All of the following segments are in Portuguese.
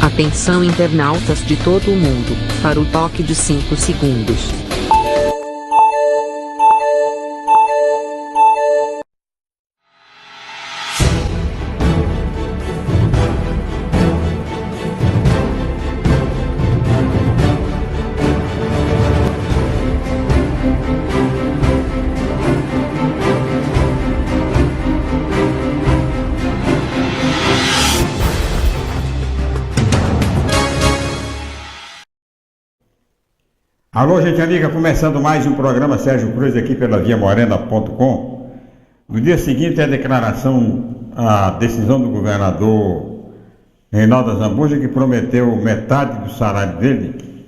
Atenção internautas de todo o mundo, para o toque de 5 segundos. Alô, gente amiga, começando mais um programa Sérgio Cruz aqui pela viamorena.com. No dia seguinte a decisão do governador Reinaldo Azambuja, que prometeu metade do salário dele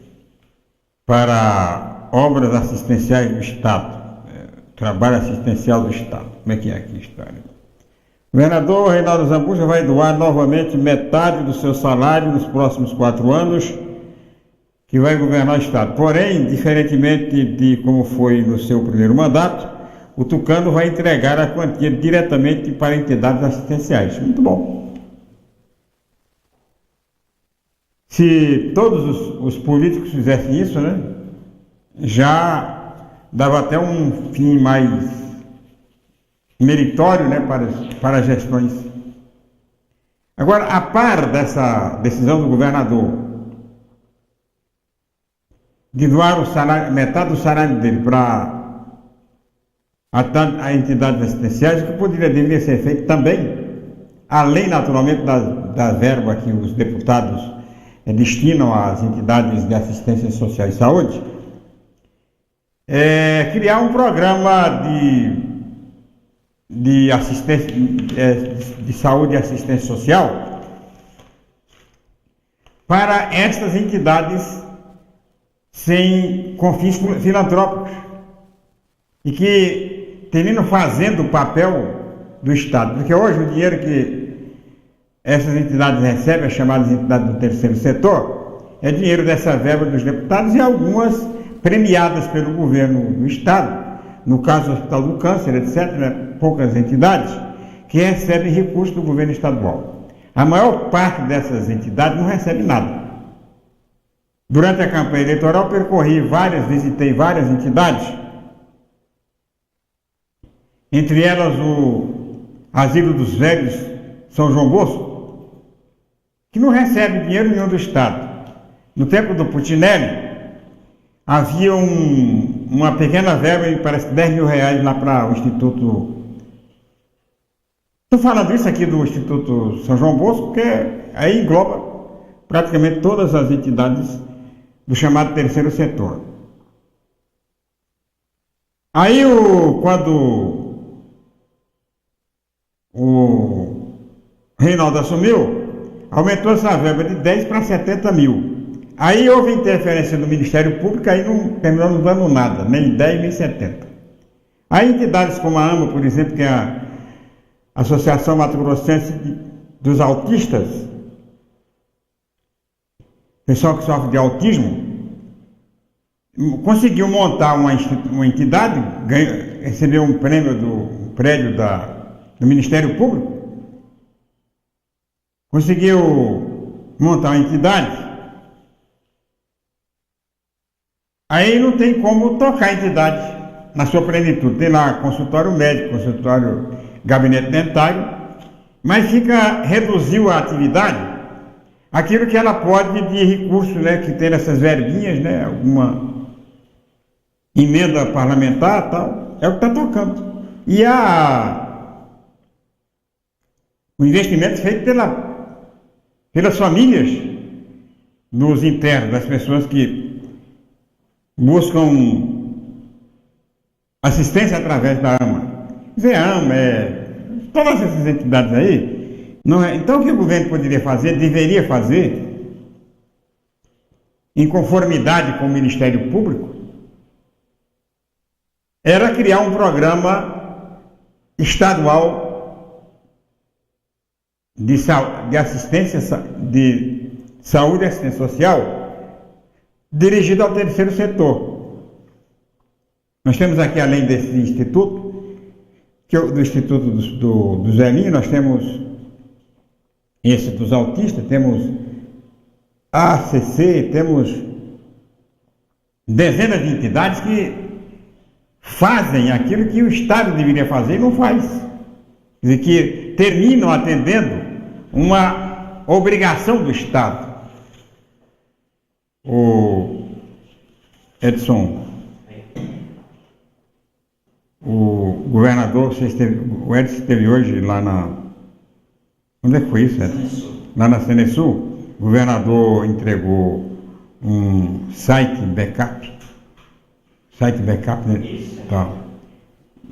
para obras assistenciais do Estado, trabalho assistencial do Estado. Como é que é aqui a história? O governador Reinaldo Azambuja vai doar novamente metade do seu salário nos próximos 4 anos, que vai governar o Estado. Porém, diferentemente de como foi no seu primeiro mandato, o Tucano vai entregar a quantia diretamente para entidades assistenciais. Muito bom. Se todos os políticos fizessem isso, né, já dava até um fim mais meritório, né, para as gestões. Agora, a par dessa decisão do governador de doar metade do salário dele para a entidades assistenciais, que deveria ser feito também, além naturalmente da verba que os deputados destinam às entidades de assistência social e saúde, criar um programa de assistência de saúde e assistência social para estas entidades com fins filantrópicos e que terminam fazendo o papel do Estado, porque hoje o dinheiro que essas entidades recebem, as chamadas entidades do terceiro setor, é dinheiro dessa verba dos deputados e algumas premiadas pelo governo do Estado, no caso do Hospital do Câncer, etc., né? Poucas entidades que recebem recursos do governo estadual. A maior parte dessas entidades não recebe nada. Durante a campanha eleitoral, visitei várias entidades, entre elas o Asilo dos Velhos São João Bosco, que não recebe dinheiro nenhum do Estado. No tempo do Putinelli, havia uma pequena verba, parece 10 mil reais lá para o Instituto. Estou falando isso aqui do Instituto São João Bosco, porque aí engloba praticamente todas as entidades do chamado terceiro setor. Aí, quando o Reinaldo assumiu, aumentou essa verba de 10 para 70 mil. Aí houve interferência do Ministério Público, aí não terminou não dando nada, nem 10 nem 70. Aí entidades como a AMA, por exemplo, que é a Associação Mato Grossense dos Autistas, pessoal que sofre de autismo, conseguiu montar uma entidade, recebeu um prêmio do prédio do Ministério Público, conseguiu montar uma entidade, aí não tem como tocar a entidade na sua plenitude. Tem lá consultório médico, consultório gabinete dentário, mas reduziu a atividade aquilo que ela pode de recurso, né, que tem essas verbinhas, né, alguma emenda parlamentar, tal, é o que está tocando. E o investimento feito pelas famílias dos internos, das pessoas que buscam assistência através da AMA. VEAMA, todas essas entidades aí. Não é? Então, o que o governo deveria fazer, em conformidade com o Ministério Público, era criar um programa estadual de assistência de saúde e assistência social dirigido ao terceiro setor. Nós temos aqui, além desse instituto, do Instituto do Zelinho, nós temos esse dos autistas, temos a ACC, temos dezenas de entidades que fazem aquilo que o Estado deveria fazer e não faz. Quer dizer, que terminam atendendo uma obrigação do Estado. O Edson, o governador, o Edson esteve hoje lá na... Onde é que foi isso, Edson? Lá na Sanesul. O governador entregou um site backup. Site backup, né? Isso. Tá.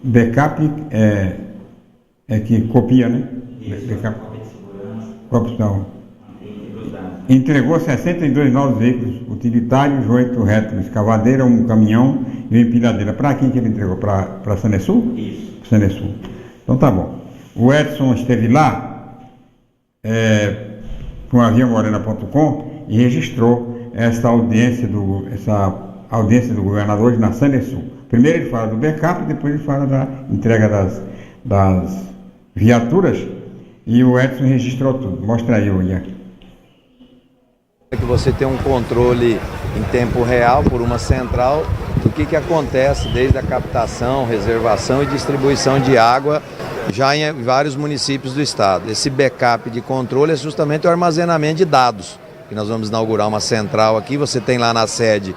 Backup é que copia, né? Isso, Backup. cópia de segurança, Opção. mantém os dados. Entregou 62 novos veículos utilitários, 8 retos, escavadeira, um caminhão e uma empilhadeira. Para quem que ele entregou? Para a Sanesul? Isso. Sanesul. Então tá bom. O Edson esteve lá com a viamorena.com e registrou essa audiência do governador hoje na Sanesul. Primeiro ele fala do backup, depois ele fala da entrega das viaturas e o Edson registrou tudo. Mostra aí, Ian. É que você tem um controle em tempo real por uma central do que acontece desde a captação, reservação e distribuição de água já em vários municípios do estado. Esse backup de controle é justamente o armazenamento de dados, que nós vamos inaugurar uma central aqui, você tem lá na sede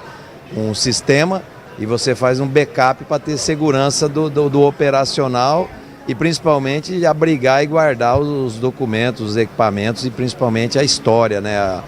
um sistema e você faz um backup para ter segurança do operacional e principalmente abrigar e guardar os documentos, os equipamentos e principalmente a história, né,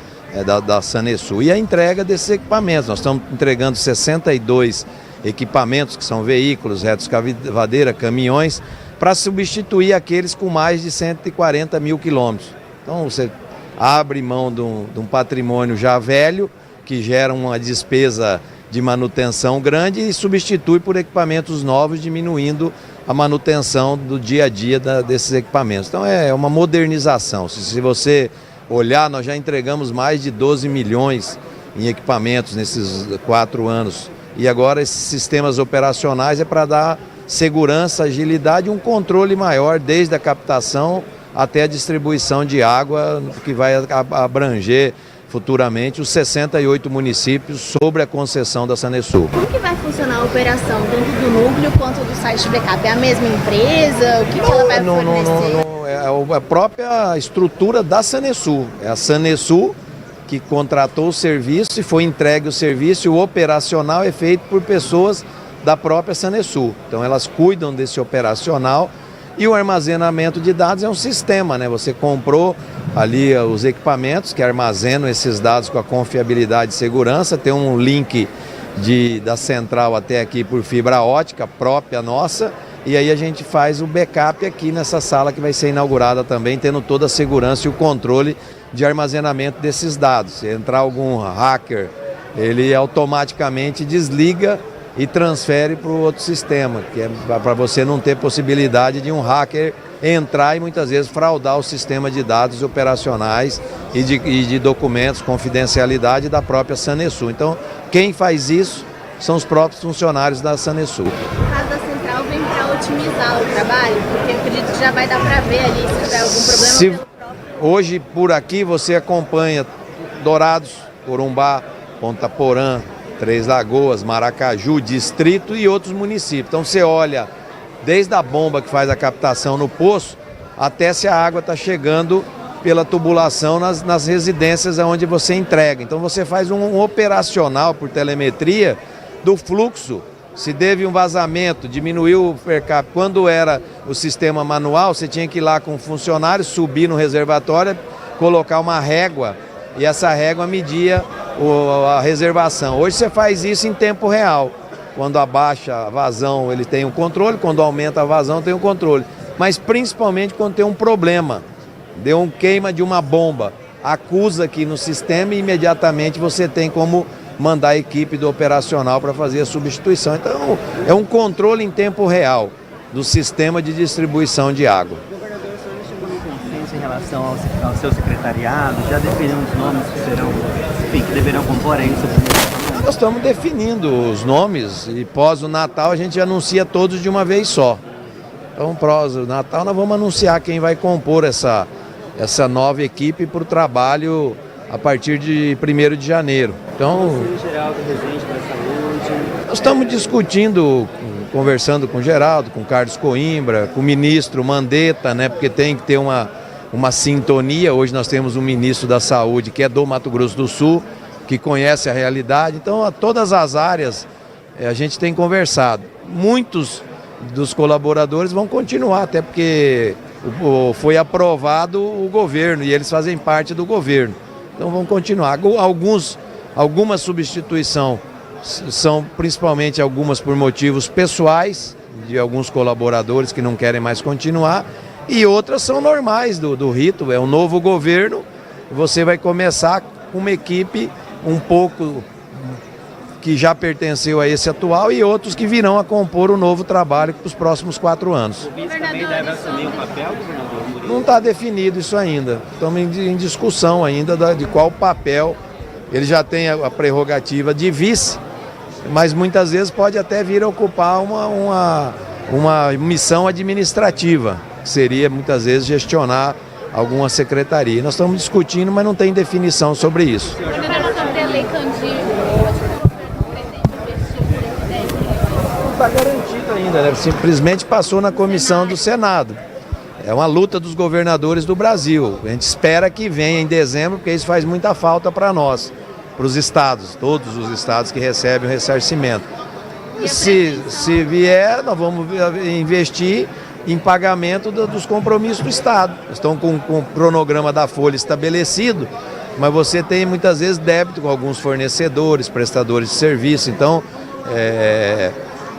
da Sanesul. E a entrega desses equipamentos, nós estamos entregando 62 equipamentos que são veículos, retos escavadeira, caminhões, para substituir aqueles com mais de 140 mil quilômetros. Então você abre mão de um patrimônio já velho, que gera uma despesa de manutenção grande e substitui por equipamentos novos, diminuindo a manutenção do dia a dia desses equipamentos. Então é uma modernização. Se você olhar, nós já entregamos mais de 12 milhões em equipamentos nesses 4 anos. E agora esses sistemas operacionais é para dar segurança, agilidade e um controle maior desde a captação até a distribuição de água, que vai abranger futuramente os 68 municípios sobre a concessão da Sanesul. Como que vai funcionar a operação, tanto do núcleo quanto do site de backup? É a mesma empresa? O que ela vai fornecer? É a própria estrutura da Sanesul. É a Sanesul que contratou o serviço e foi entregue o serviço, e o operacional é feito por pessoas da própria Sanesul. Então elas cuidam desse operacional e o armazenamento de dados é um sistema, né? Você comprou ali os equipamentos que armazenam esses dados com a confiabilidade e segurança, tem um link da central até aqui por fibra ótica própria nossa, e aí a gente faz o backup aqui nessa sala que vai ser inaugurada também, tendo toda a segurança e o controle de armazenamento desses dados. Se entrar algum hacker, ele automaticamente desliga e transfere para o outro sistema, que é para você não ter possibilidade de um hacker entrar e muitas vezes fraudar o sistema de dados operacionais e de documentos, confidencialidade da própria Sanesul. Então, quem faz isso são os próprios funcionários da Sanesul. No caso da central, vem para otimizar o trabalho, porque eu acredito que já vai dar para ver ali se tiver algum problema. Hoje, por aqui, você acompanha Dourados, Corumbá, Ponta Porã, Três Lagoas, Maracaju, Distrito e outros municípios. Então você olha desde a bomba que faz a captação no poço até se a água está chegando pela tubulação nas residências onde você entrega. Então você faz um operacional por telemetria do fluxo. Se teve um vazamento, diminuiu o per capita. Quando era o sistema manual, você tinha que ir lá com um funcionário, subir no reservatório, colocar uma régua e essa régua media a reservação. Hoje você faz isso em tempo real. Quando abaixa a vazão, ele tem um controle, quando aumenta a vazão, tem um controle. Mas principalmente quando tem um problema, deu um queima de uma bomba, acusa aqui no sistema e imediatamente você tem como mandar a equipe do operacional para fazer a substituição. Então é um controle em tempo real do sistema de distribuição de água. Governador, o senhor chegou no consenso em relação ao seu secretariado, já definiu os nomes que serão, enfim, que deverão compor aí o seu primeiro Nós estamos definindo os nomes e pós o Natal a gente anuncia todos de uma vez só. Então, pós o Natal, nós vamos anunciar quem vai compor essa nova equipe para o trabalho a partir de 1º de janeiro. Então, nós estamos discutindo, conversando com o Geraldo, com o Carlos Coimbra, com o ministro Mandetta, né, porque tem que ter uma sintonia. Hoje nós temos um ministro da Saúde que é do Mato Grosso do Sul, que conhece a realidade. Então, a todas as áreas a gente tem conversado. Muitos dos colaboradores vão continuar, até porque foi aprovado o governo e eles fazem parte do governo. Então vão continuar. Algumas substituições são principalmente algumas por motivos pessoais, de alguns colaboradores que não querem mais continuar, e outras são normais do rito. É um novo governo, você vai começar com uma equipe um pouco que já pertenceu a esse atual e outros que virão a compor o novo trabalho para os próximos 4 anos. O vice também deve assumir um papel, governador Murilo? Não está definido isso ainda. Estamos em discussão ainda de qual papel. Ele já tem a prerrogativa de vice, mas muitas vezes pode até vir a ocupar uma missão administrativa, que seria muitas vezes gestionar alguma secretaria. Nós estamos discutindo, mas não tem definição sobre isso. Não está garantido ainda, né? Simplesmente passou na comissão do Senado. É uma luta dos governadores do Brasil. A gente espera que venha em dezembro, porque isso faz muita falta para nós, para os estados, todos os estados que recebem o ressarcimento. Se vier, nós vamos investir em pagamento dos compromissos do Estado. Estão com o cronograma da folha estabelecido, mas você tem muitas vezes débito com alguns fornecedores, prestadores de serviço. Então,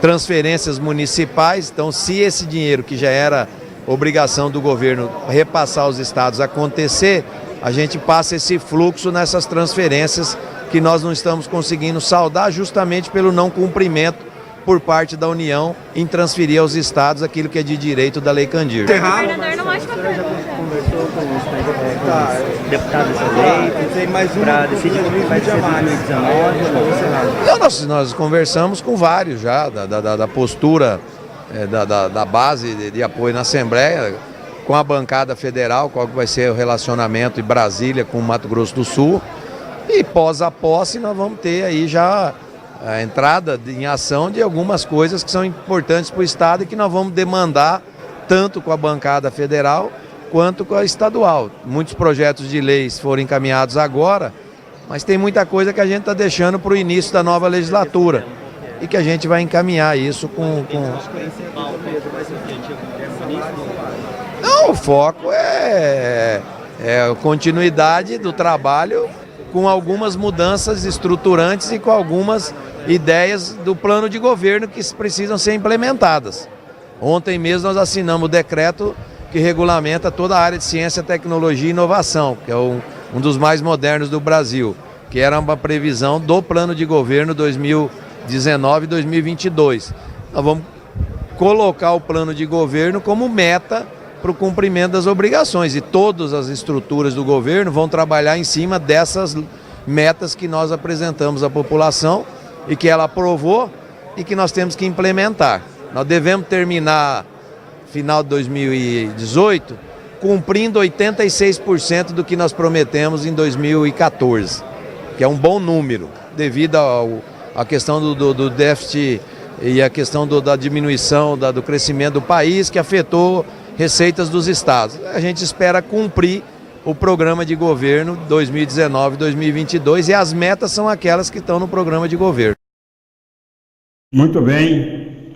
transferências municipais. Então, se esse dinheiro que já era obrigação do governo repassar aos estados acontecer, a gente passa esse fluxo nessas transferências que nós não estamos conseguindo saldar, justamente pelo não cumprimento por parte da União em transferir aos estados aquilo que é de direito da Lei Candir. Governador, não acho que a pergunta. Conversou com os deputados eleitos para decidir o que vai ser 2019 ou não? Nós conversamos com vários já, da postura da base de apoio na Assembleia, com a bancada federal, qual que vai ser o relacionamento em Brasília com o Mato Grosso do Sul. E pós a posse nós vamos ter aí já a entrada em ação de algumas coisas que são importantes para o Estado e que nós vamos demandar tanto com a bancada federal quanto com a estadual. Muitos projetos de leis foram encaminhados agora, mas tem muita coisa que a gente está deixando para o início da nova legislatura e que a gente vai encaminhar isso com... Não, o foco é a continuidade do trabalho com algumas mudanças estruturantes e com algumas ideias do plano de governo que precisam ser implementadas. Ontem mesmo nós assinamos o decreto que regulamenta toda a área de ciência, tecnologia e inovação, que é um dos mais modernos do Brasil, que era uma previsão do plano de governo 2019 e 2022. Nós vamos colocar o plano de governo como meta para o cumprimento das obrigações, e todas as estruturas do governo vão trabalhar em cima dessas metas que nós apresentamos à população e que ela aprovou e que nós temos que implementar. Nós devemos terminar final de 2018 cumprindo 86% do que nós prometemos em 2014, que é um bom número, devido à questão do déficit e a questão da diminuição do crescimento do país, que afetou receitas dos estados. A gente espera cumprir o programa de governo 2019-2022 e as metas são aquelas que estão no programa de governo. Muito bem.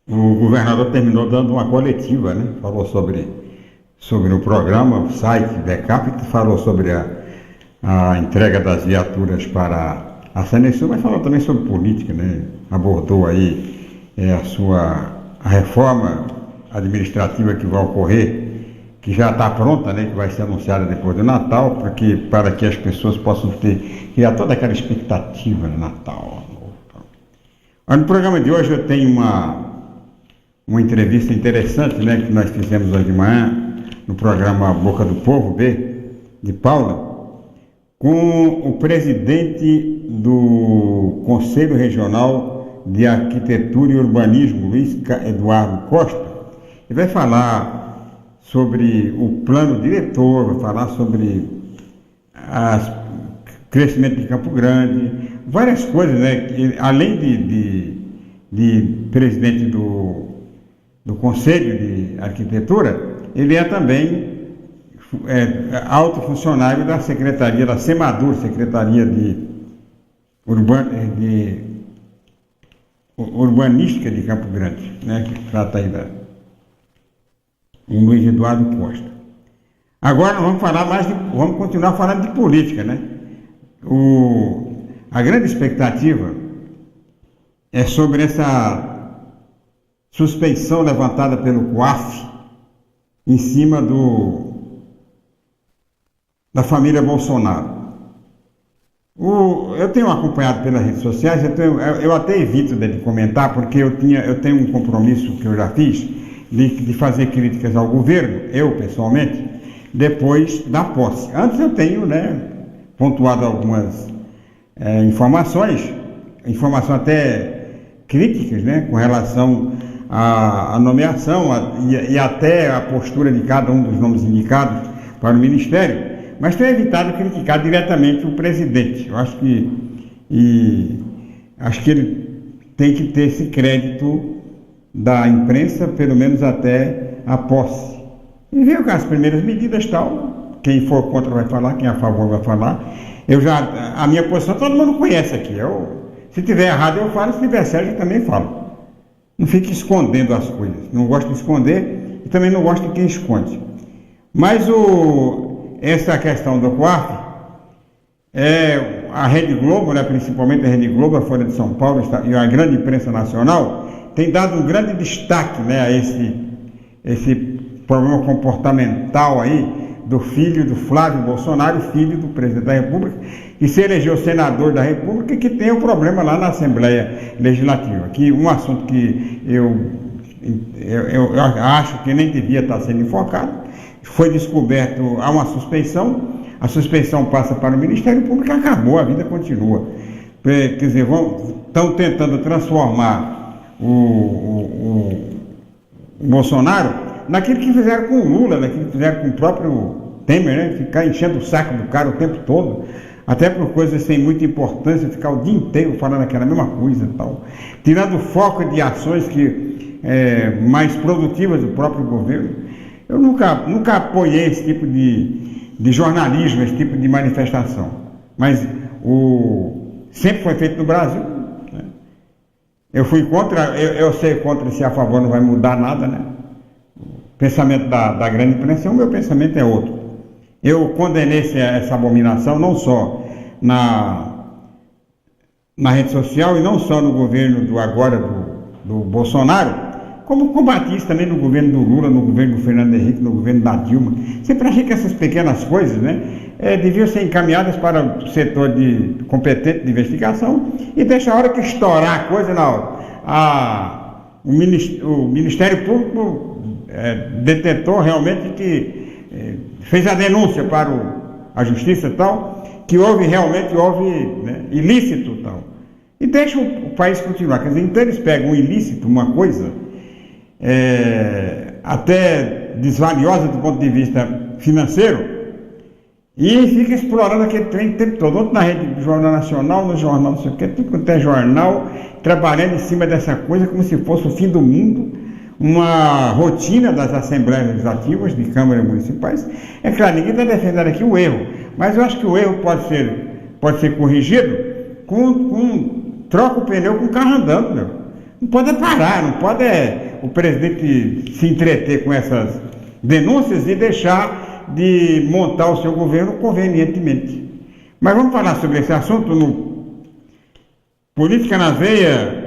O governador terminou dando uma coletiva, né? Falou sobre o programa, o site Backup, falou sobre a entrega das viaturas para a Sanesul, mas falou também sobre política, né? Abordou aí a reforma administrativa que vai ocorrer, que já está pronta, né, que vai ser anunciada depois do Natal, para que as pessoas possam criar toda aquela expectativa no Natal. No programa de hoje eu tenho uma entrevista interessante, né, que nós fizemos hoje de manhã no programa Boca do Povo B, de Paula, com o presidente do Conselho Regional de Arquitetura e Urbanismo, Luiz Eduardo Costa. Ele vai falar sobre o plano diretor, vai falar sobre o crescimento de Campo Grande, várias coisas, né? Além de presidente do Conselho de Arquitetura, ele é também alto funcionário da Secretaria da SEMADUR, Secretaria de Urbanística de Campo Grande, né? Que trata aí o Luiz Eduardo Costa. Agora nós vamos continuar falando de política, né? A grande expectativa é sobre essa suspeição levantada pelo COAF em cima da família Bolsonaro. Eu tenho acompanhado pelas redes sociais, eu até evito de comentar, porque eu tenho um compromisso que eu já fiz de fazer críticas ao governo, eu pessoalmente, depois da posse. Antes eu tenho, né, pontuado algumas informações até críticas, né, com relação à nomeação e até a postura de cada um dos nomes indicados para o Ministério, mas tenho evitado criticar diretamente o presidente. Eu acho que ele tem que ter esse crédito da imprensa, pelo menos até a posse. E ver as primeiras medidas tal, quem for contra vai falar, quem é a favor vai falar. A minha posição todo mundo conhece aqui. Se tiver errado eu falo, se tiver certo eu também falo. Não fique escondendo as coisas. Não gosto de esconder e também não gosto de quem esconde. Mas essa questão do COAF, a Rede Globo, né, principalmente a Rede Globo, a Folha de São Paulo e a grande imprensa nacional, tem dado um grande destaque, né, a esse problema comportamental aí do filho do Flávio Bolsonaro, filho do presidente da República, que se elegeu senador da República e que tem um problema lá na Assembleia Legislativa. Que um assunto que eu acho que nem devia estar sendo enfocado, foi descoberto, há uma suspeição, a suspeição passa para o Ministério Público e acabou, a vida continua. Quer dizer, estão tentando transformar o Bolsonaro naquilo que fizeram com o Lula, naquilo que fizeram com o próprio Temer, né? Ficar enchendo o saco do cara o tempo todo, até por coisas sem muita importância, ficar o dia inteiro falando aquela mesma coisa e tal, tirando o foco de ações mais produtivas do próprio governo. Eu nunca apoiei esse tipo de jornalismo, esse tipo de manifestação, mas sempre foi feito no Brasil, né? Eu fui contra, eu sei contra, se a favor não vai mudar nada, né? O pensamento da grande imprensa, o meu pensamento é outro. Eu condenei essa abominação não só na rede social e não só no governo do Bolsonaro, como combati isso também no governo do Lula, no governo do Fernando Henrique, no governo da Dilma. Sempre achei que essas pequenas coisas, né, deviam ser encaminhadas para o setor competente de investigação e deixar a hora que estourar a coisa, o Ministério Público detetou realmente que fez a denúncia para a Justiça tal, que houve, né, ilícito tal. E deixa o país continuar. Quer dizer, então eles pegam um ilícito, uma coisa até desvaliosa do ponto de vista financeiro, e fica explorando aquele trem o tempo todo, outro na rede do Jornal Nacional, no jornal não sei o que, tudo quanto é jornal, trabalhando em cima dessa coisa como se fosse o fim do mundo, uma rotina das Assembleias Legislativas, de câmaras municipais. É claro, ninguém está defendendo aqui o erro, mas eu acho que o erro pode ser corrigido troca o pneu com o carro andando, meu. Não pode parar, não pode o presidente se entreter com essas denúncias e deixar de montar o seu governo convenientemente. Mas vamos falar sobre esse assunto no Política na Veia,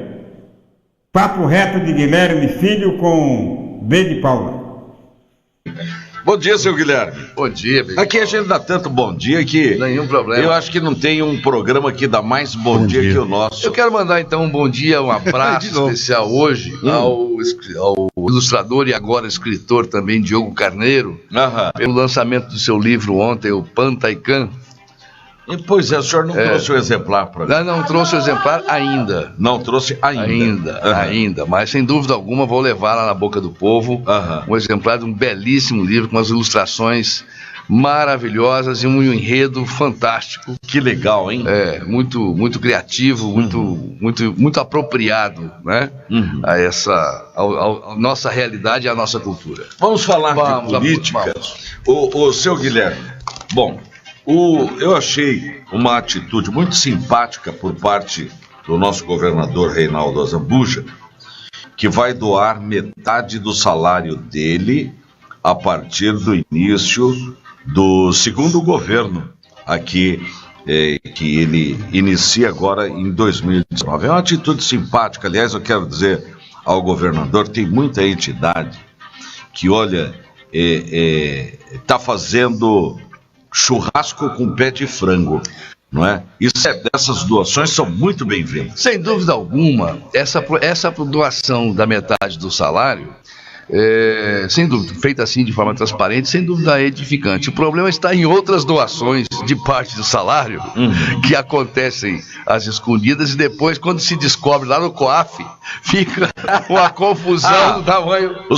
papo reto de Guilherme Filho com B de Paula. Bom dia, seu Guilherme. Bom dia, bebê. Aqui a gente dá tanto bom dia que... Nenhum problema. Eu acho que não tem um programa que dá mais bom dia que o nosso. Eu quero mandar então um bom dia, um abraço especial hoje ao ilustrador e agora escritor também, Diogo Carneiro, pelo lançamento do seu livro ontem, o Pantaican. Pois é, o senhor não trouxe o exemplar para mim. Não trouxe o exemplar ainda. Não trouxe ainda. Ainda. Mas, sem dúvida alguma, vou levar lá na Boca do Povo um exemplar de um belíssimo livro com as ilustrações maravilhosas e um enredo fantástico. Que legal, hein? Muito criativo, muito apropriado, né? A nossa realidade e a nossa cultura. Vamos falar de política. O seu Guilherme, bom, eu achei uma atitude muito simpática por parte do nosso governador Reinaldo Azambuja, que vai doar metade do salário dele a partir do início do segundo governo aqui, que ele inicia agora em 2019. É uma atitude simpática. Aliás, eu quero dizer ao governador, tem muita entidade que, olha, está fazendo churrasco com pé de frango, não é? Essas doações são muito bem-vindas. Sem dúvida alguma, essa doação da metade do salário, sem dúvida, feita assim de forma transparente, sem dúvida é edificante. O problema está em outras doações de parte do salário que acontecem às escondidas e depois, quando se descobre lá no COAF, fica uma confusão do tamanho. O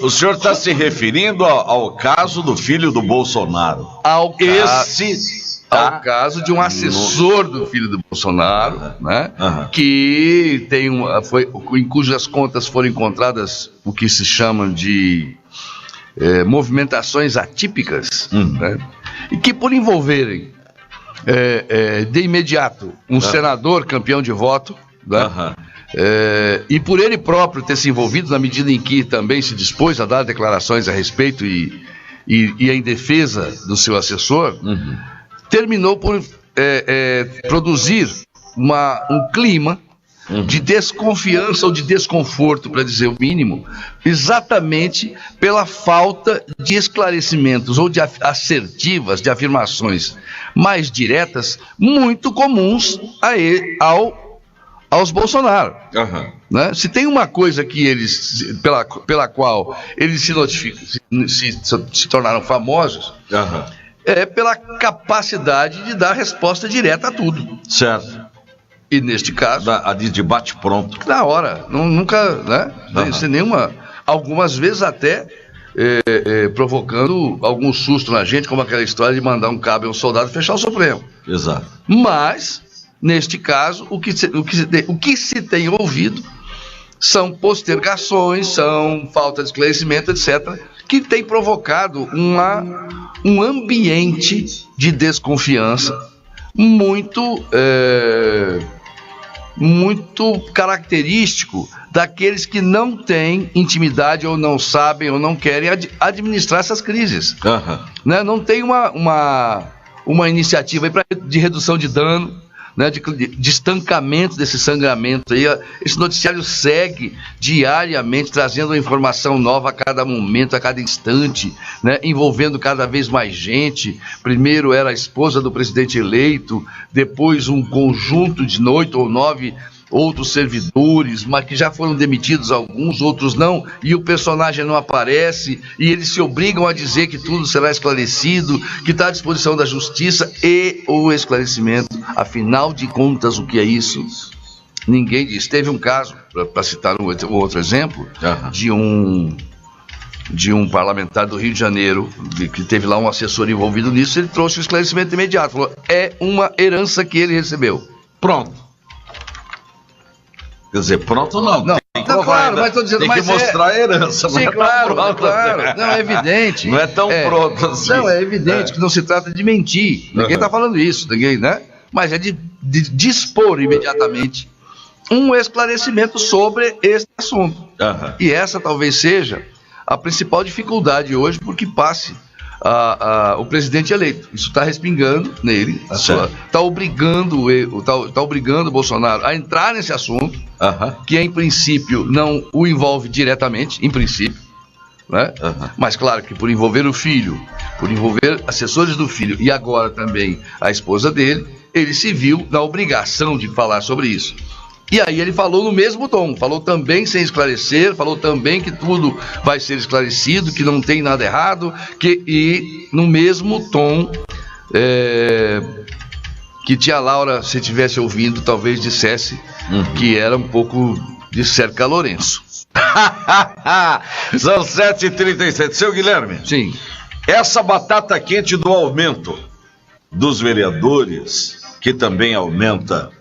senhor está se referindo ao caso do filho do Bolsonaro? Ao caso de um assessor do filho do Bolsonaro, né? Que tem em cujas contas foram encontradas o que se chama de movimentações atípicas, né? E que, por envolverem de imediato um senador campeão de voto, né? E por ele próprio ter se envolvido na medida em que também se dispôs a dar declarações a respeito e em defesa do seu assessor, terminou por produzir um clima de desconfiança ou de desconforto, para dizer o mínimo, exatamente pela falta de esclarecimentos ou de assertivas, de afirmações mais diretas, muito comuns aos Bolsonaro. Né? Se tem uma coisa que eles, pela qual eles se tornaram famosos, pela capacidade de dar resposta direta a tudo. Certo. E neste caso... A de bate-pronto. Na hora. Nunca, né? Sem nenhuma... Algumas vezes até provocando algum susto na gente, como aquela história de mandar um cabo a um soldado fechar o Supremo. Exato. Mas, neste caso, o que se tem ouvido são postergações, são falta de esclarecimento, etc., que tem provocado um ambiente de desconfiança muito característico daqueles que não têm intimidade ou não sabem ou não querem administrar essas crises. Né? Não tem uma iniciativa de redução de dano, né, de estancamento desse sangramento aí. Esse noticiário segue diariamente trazendo uma informação nova a cada momento, a cada instante, né, envolvendo cada vez mais gente. Primeiro era a esposa do presidente eleito, depois um conjunto de 8 ou 9 outros servidores, mas que já foram demitidos alguns, outros não, e o personagem não aparece, e eles se obrigam a dizer que tudo será esclarecido, que está à disposição da justiça, e o esclarecimento, afinal de contas, o que é isso? Ninguém diz. Teve um caso, para citar um outro exemplo, de um parlamentar do Rio de Janeiro, que teve lá um assessor envolvido nisso. Ele trouxe o esclarecimento imediato, falou, é uma herança que ele recebeu. Pronto. Quer dizer, pronto não. Tem que claro, mas estou dizendo, tem que mostrar a herança. Sim, não claro, pronto, claro. Não, é evidente. Não é tão pronto assim. Não, é evidente que não se trata de mentir. Ninguém está falando isso, ninguém, né? Mas é de dispor imediatamente um esclarecimento sobre esse assunto. E essa talvez seja a principal dificuldade hoje, porque passe o presidente eleito. Isso está respingando nele, está obrigando o Bolsonaro a entrar nesse assunto, que em princípio não o envolve diretamente, em princípio, né? Mas claro que por envolver o filho, por envolver assessores do filho e agora também a esposa dele, ele se viu na obrigação de falar sobre isso. E aí ele falou no mesmo tom, falou também sem esclarecer, falou também que tudo vai ser esclarecido, que não tem nada errado, e no mesmo tom que tia Laura, se estivesse ouvindo, talvez dissesse que era um pouco de Cerca Lourenço. São 7h37. Seu Guilherme. Sim. Essa batata quente do aumento dos vereadores, que também aumenta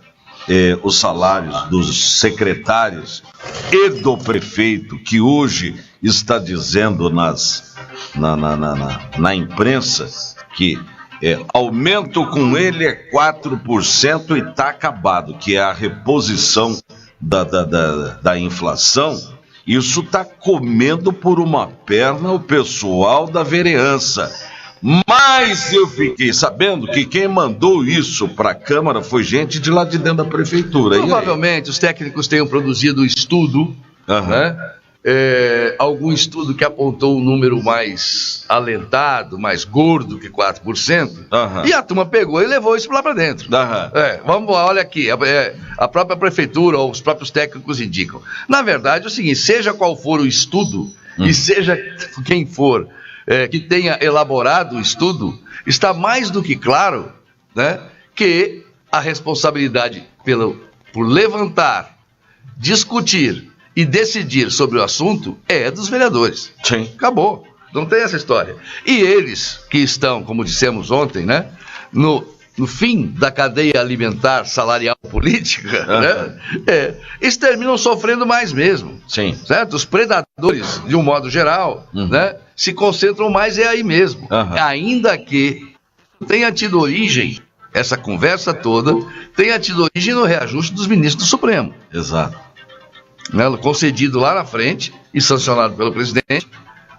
os salários dos secretários e do prefeito, que hoje está dizendo na imprensa que aumento com ele é 4% e está acabado, que é a reposição da inflação. Isso está comendo por uma perna o pessoal da vereança. Mas eu fiquei sabendo que quem mandou isso para a Câmara foi gente de lá de dentro da prefeitura. Provavelmente os técnicos tenham produzido estudo, né? Algum estudo que apontou um número mais alentado, mais gordo que 4%, e a turma pegou e levou isso lá para dentro. Vamos lá, olha aqui, a própria prefeitura ou os próprios técnicos indicam. Na verdade é o seguinte, seja qual for o estudo, e seja quem for que tenha elaborado o estudo, está mais do que claro, né, que a responsabilidade por levantar, discutir e decidir sobre o assunto é dos vereadores. Sim. Acabou. Não tem essa história. E eles que estão, como dissemos ontem, né, no fim da cadeia alimentar salarial política, né, eles terminam sofrendo mais mesmo. Sim. Certo? Os predadores, de um modo geral, né, se concentram mais aí mesmo. Ainda que tenha tido origem, essa conversa toda, tenha tido origem no reajuste dos ministros do Supremo. Exato. Né, concedido lá na frente e sancionado pelo presidente,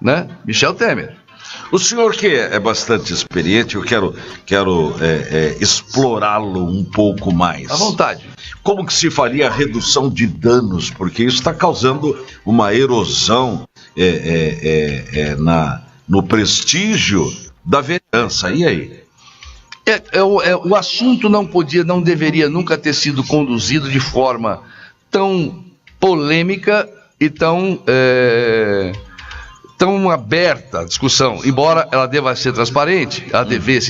né, Michel Temer. O senhor que é bastante experiente, eu quero explorá-lo um pouco mais. À vontade. Como que se faria a redução de danos? Porque isso está causando uma erosão no prestígio da vereança. E aí? O assunto não deveria nunca ter sido conduzido de forma tão polêmica e tão aberta a discussão, embora ela deva ser transparente,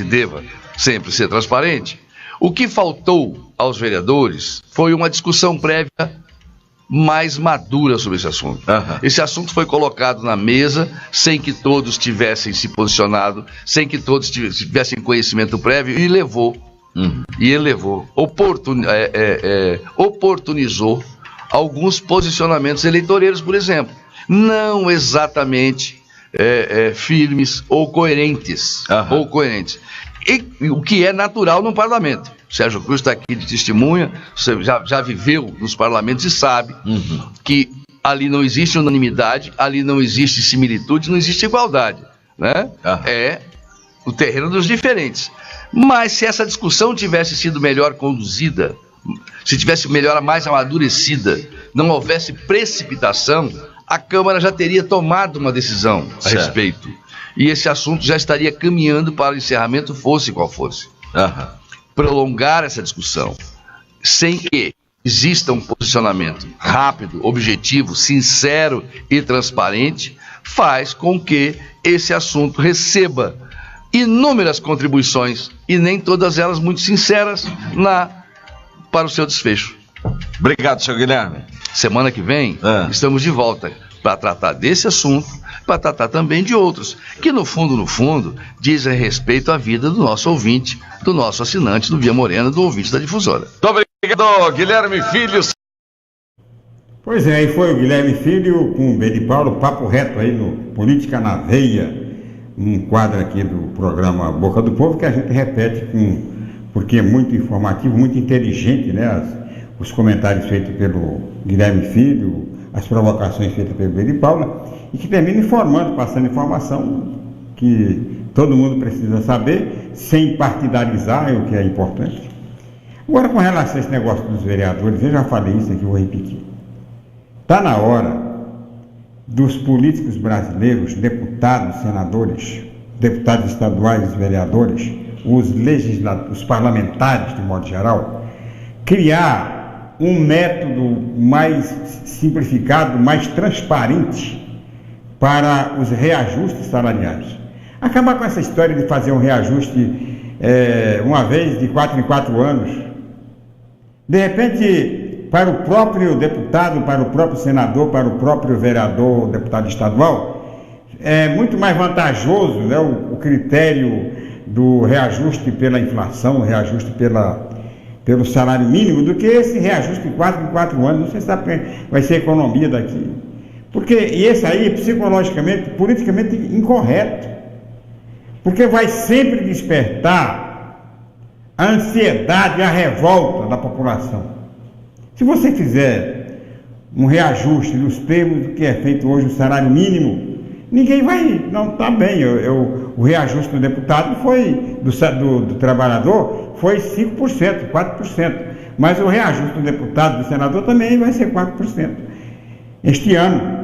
deva sempre ser transparente. O que faltou aos vereadores foi uma discussão prévia mais madura sobre esse assunto. Esse assunto foi colocado na mesa sem que todos tivessem se posicionado, sem que todos tivessem conhecimento prévio e oportunizou alguns posicionamentos eleitoreiros, por exemplo, não exatamente firmes ou coerentes. E o que é natural no parlamento. O Sérgio Cruz está aqui de testemunha, você já viveu nos parlamentos e sabe que ali não existe unanimidade, ali não existe similitude, não existe igualdade, né? É o terreno dos diferentes. Mas se essa discussão tivesse sido melhor conduzida, se tivesse mais amadurecida, não houvesse precipitação, a Câmara já teria tomado uma decisão a respeito. E esse assunto já estaria caminhando para o encerramento, fosse qual fosse. Prolongar essa discussão, sem que exista um posicionamento rápido, objetivo, sincero e transparente, faz com que esse assunto receba inúmeras contribuições, e nem todas elas muito sinceras, para o seu desfecho. Obrigado, senhor Guilherme. Semana que vem, estamos de volta para tratar desse assunto, para tratar também de outros, que no fundo, dizem respeito à vida do nosso ouvinte, do nosso assinante do Via Morena, do ouvinte da difusora. Muito obrigado, Guilherme Filho. Pois é, aí foi o Guilherme Filho com o B de Paulo, papo reto aí no Política na Veia, um quadro aqui do programa Boca do Povo, que a gente repete porque é muito informativo, muito inteligente, né? Os comentários feitos pelo Guilherme Filho, as provocações feitas pelo B de Paula, e que termina informando, passando informação que todo mundo precisa saber, sem partidarizar, o que é importante. Agora, com relação a esse negócio dos vereadores, eu já falei isso aqui, vou repetir. Está na hora dos políticos brasileiros, deputados, senadores, deputados estaduais, vereadores, os parlamentares, de modo geral, criar um método mais simplificado, mais transparente para os reajustes salariais. Acabar com essa história de fazer um reajuste uma vez de 4 em 4 anos. De repente, para o próprio deputado, para o próprio senador, para o próprio vereador, deputado estadual, é muito mais vantajoso, né, o critério do reajuste pela inflação, reajuste pelo salário mínimo, do que esse reajuste de 4 em 4 anos. Não sei se vai ser economia daqui. E esse aí, psicologicamente, politicamente incorreto. Porque vai sempre despertar a ansiedade, a revolta da população. Se você fizer um reajuste nos termos do que é feito hoje o salário mínimo, ninguém vai, não está bem. O reajuste do deputado foi, do trabalhador, foi 5%, 4%. Mas o reajuste do deputado, do senador, também vai ser 4% este ano.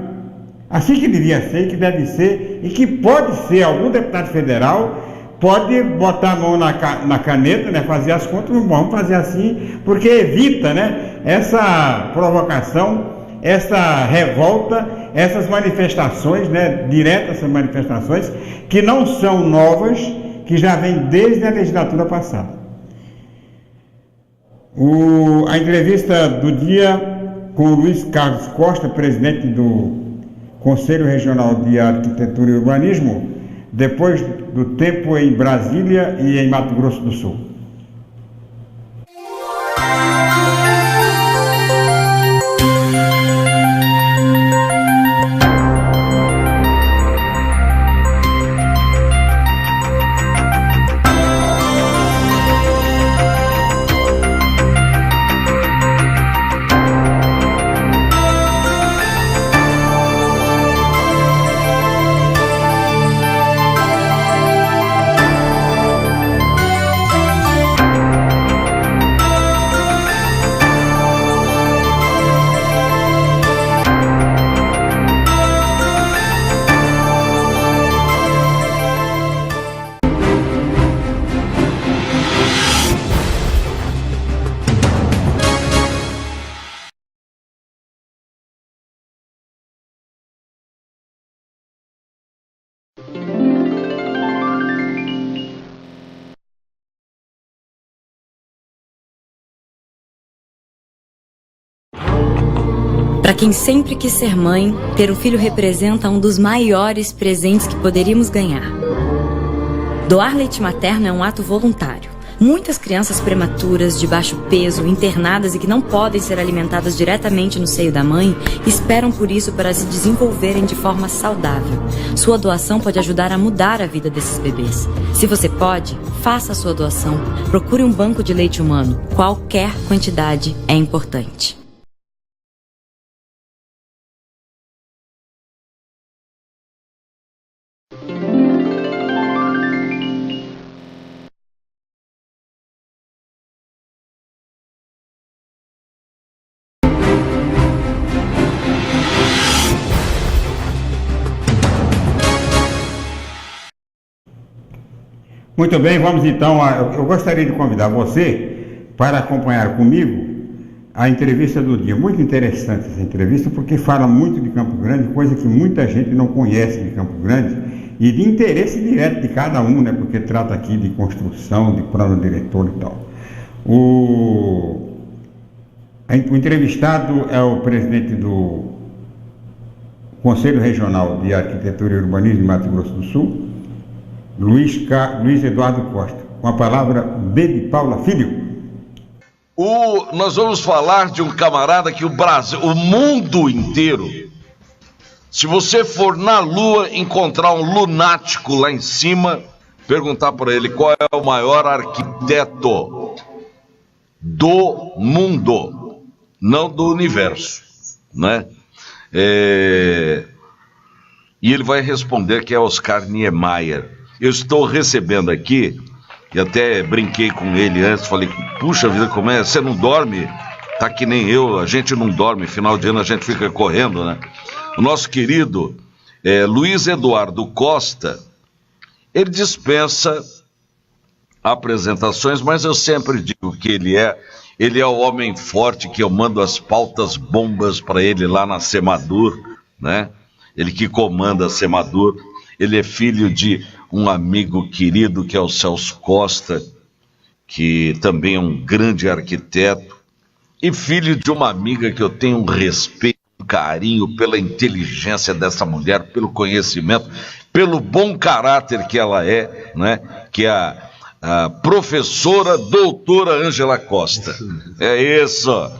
Assim que devia ser, que deve ser, e que pode ser, algum deputado federal pode botar a mão na caneta, né, fazer as contas, vamos fazer assim, porque evita, né, essa provocação, essa revolta, essas manifestações, né, diretas, essas manifestações, que não são novas, que já vêm desde a legislatura passada. A entrevista do dia com o Luiz Carlos Costa, presidente do Conselho Regional de Arquitetura e Urbanismo, depois do tempo em Brasília e em Mato Grosso do Sul. Para quem sempre quis ser mãe, ter um filho representa um dos maiores presentes que poderíamos ganhar. Doar leite materno é um ato voluntário. Muitas crianças prematuras, de baixo peso, internadas e que não podem ser alimentadas diretamente no seio da mãe, esperam por isso para se desenvolverem de forma saudável. Sua doação pode ajudar a mudar a vida desses bebês. Se você pode, faça a sua doação. Procure um banco de leite humano. Qualquer quantidade é importante. Muito bem, vamos então, eu gostaria de convidar você para acompanhar comigo a entrevista do dia. Muito interessante essa entrevista, porque fala muito de Campo Grande, coisa que muita gente não conhece de Campo Grande, e de interesse direto de cada um, né, porque trata aqui de construção, de plano diretor e tal. O entrevistado é o presidente do Conselho Regional de Arquitetura e Urbanismo de Mato Grosso do Sul, Luiz Eduardo Costa. Com a palavra B de Paula Filho. Nós vamos falar de um camarada que o mundo inteiro, se você for na Lua encontrar um lunático lá em cima, perguntar para ele qual é o maior arquiteto do mundo, não do universo, né? E ele vai responder que é Oscar Niemeyer. Eu estou recebendo aqui, e até brinquei com ele antes, falei, puxa vida, como é? Você não dorme? Tá que nem eu, a gente não dorme, final de ano a gente fica correndo, né? O nosso querido Luiz Eduardo Costa, ele dispensa apresentações, mas eu sempre digo que ele é o homem forte, que eu mando as pautas bombas para ele lá na Semadur, né? Ele que comanda a Semadur. Ele é filho de um amigo querido que é o Celso Costa, que também é um grande arquiteto, e filho de uma amiga que eu tenho um respeito, um carinho pela inteligência dessa mulher, pelo conhecimento, pelo bom caráter que ela é, né? Que é a professora doutora Ângela Costa. É isso.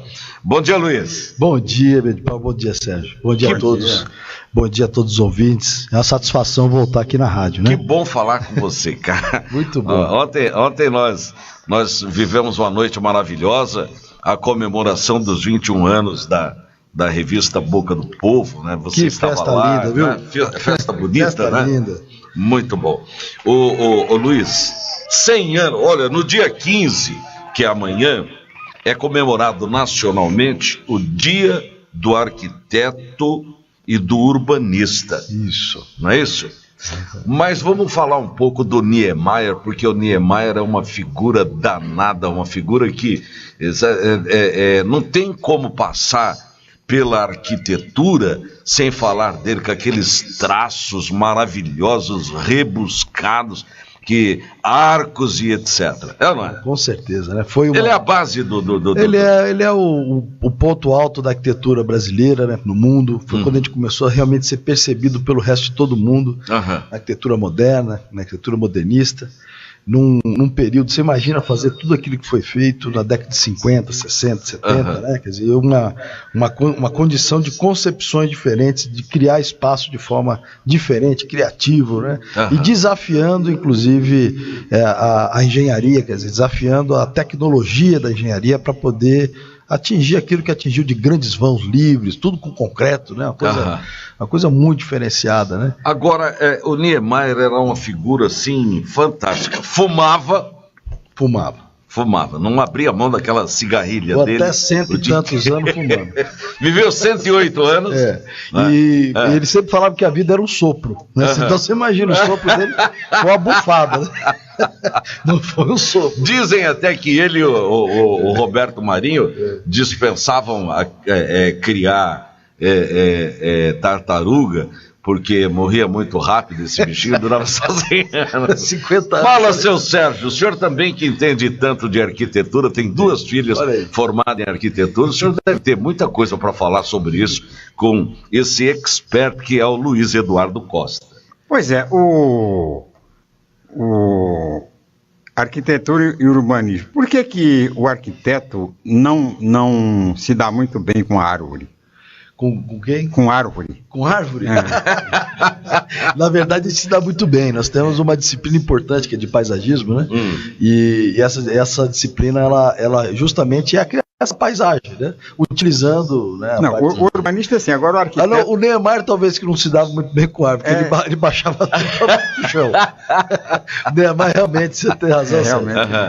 Bom dia, Luiz. Bom dia, Bedival. Bom dia, Sérgio. Bom dia a todos. Bom dia a todos os ouvintes. É uma satisfação voltar aqui na rádio, né? Que bom falar com você, cara. Muito bom. Ontem nós vivemos uma noite maravilhosa, a comemoração dos 21 anos da revista Boca do Povo, né? Você que estava festa lá, linda, viu? Né? Festa bonita, festa né? linda. Muito bom. Ô Luiz, 100 anos, olha, no dia 15, que é amanhã, é comemorado nacionalmente o Dia do Arquiteto e do Urbanista. Isso. Não é isso? Mas vamos falar um pouco do Niemeyer, porque o Niemeyer é uma figura danada, uma figura que não tem como passar pela arquitetura sem falar dele, com aqueles traços maravilhosos, rebuscados, que arcos e etc. É ou não é? Com certeza, né? Ele é a base do... Ele é o ponto alto da arquitetura brasileira, né, no mundo. Foi quando a gente começou a realmente ser percebido pelo resto de todo mundo. Na arquitetura moderna, na arquitetura modernista. Num período, você imagina fazer tudo aquilo que foi feito na década de 50, 60, 70, né? Quer dizer, uma condição de concepções diferentes, de criar espaço de forma diferente, criativo, né? E desafiando, inclusive, a engenharia, quer dizer, desafiando a tecnologia da engenharia para poder atingir aquilo que atingiu de grandes vãos livres, tudo com concreto, né? Uma coisa muito diferenciada, né? Agora, o Niemeyer era uma figura, assim, fantástica. Fumava, não abria mão daquela cigarrilha dele. Até 100 e tantos anos fumando. Viveu 108 anos. E ele sempre falava que a vida era um sopro, né? Então você imagina o sopro dele com uma bufada, né? Não foi um sopro. Dizem até que ele e o Roberto Marinho dispensavam criar tartaruga, porque morria muito rápido esse bichinho, durava só 100 anos. 50 anos. Fala, seu Sérgio, o senhor também que entende tanto de arquitetura, tem duas filhas formadas em arquitetura, o senhor deve ter muita coisa para falar sobre isso com esse expert que é o Luiz Eduardo Costa. Pois é, o arquitetura e urbanismo. Por que o arquiteto não se dá muito bem com a árvore? Com quem? Com árvore. Com árvore? Na verdade, a gente se dá muito bem. Nós temos uma disciplina importante que é de paisagismo, né? E essa disciplina, ela justamente é a criação dessa paisagem, né? Utilizando... Né, o urbanista, sim. Agora o arquiteto... o Niemeyer talvez que não se dava muito bem com árvore, porque ele baixava tudo pro chão. O Niemeyer realmente, você tem razão.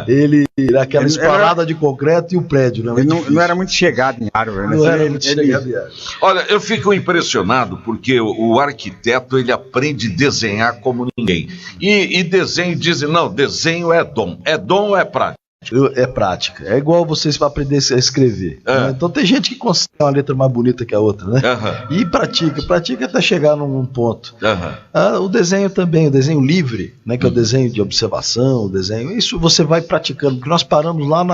Ele era aquela esplanada de concreto e o prédio. Né? Ele não era muito chegado em árvore. Né? Não era muito chegado em árvore. Olha, eu fico impressionado porque o arquiteto, ele aprende a desenhar como ninguém. E desenho, dizem, não, desenho é dom. É dom ou é prática? É prática. É igual vocês para aprender a escrever. Né? Então tem gente que consegue uma letra mais bonita que a outra, né? E pratica até chegar num ponto. O desenho também, o desenho livre, né? Que é o desenho de observação, o desenho. Isso você vai praticando, porque nós paramos lá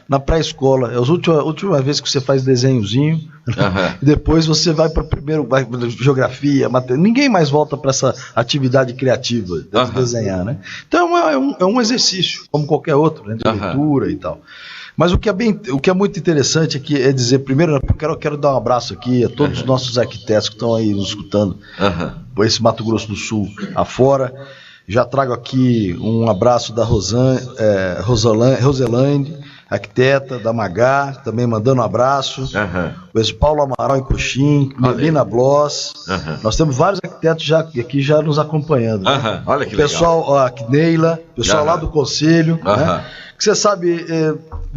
na pré-escola. É a última vez que você faz desenhozinho. E depois você vai para geografia, matemática. Ninguém mais volta para essa atividade criativa de desenhar, né? Então é um exercício, como qualquer outro, né? De leitura e tal. Mas o que é muito interessante aqui é dizer, primeiro, eu quero dar um abraço aqui a todos os nossos arquitetos que estão aí nos escutando, por esse Mato Grosso do Sul afora. Já trago aqui um abraço da Roselane, arquiteta, da Magá, também mandando um abraço. O Paulo Amaral em Coxim, Melina Bloss. Nós temos vários arquitetos aqui já nos acompanhando. Né? Olha que o pessoal, legal. Aqui, Neila, pessoal lá do Conselho. Né? Que você sabe,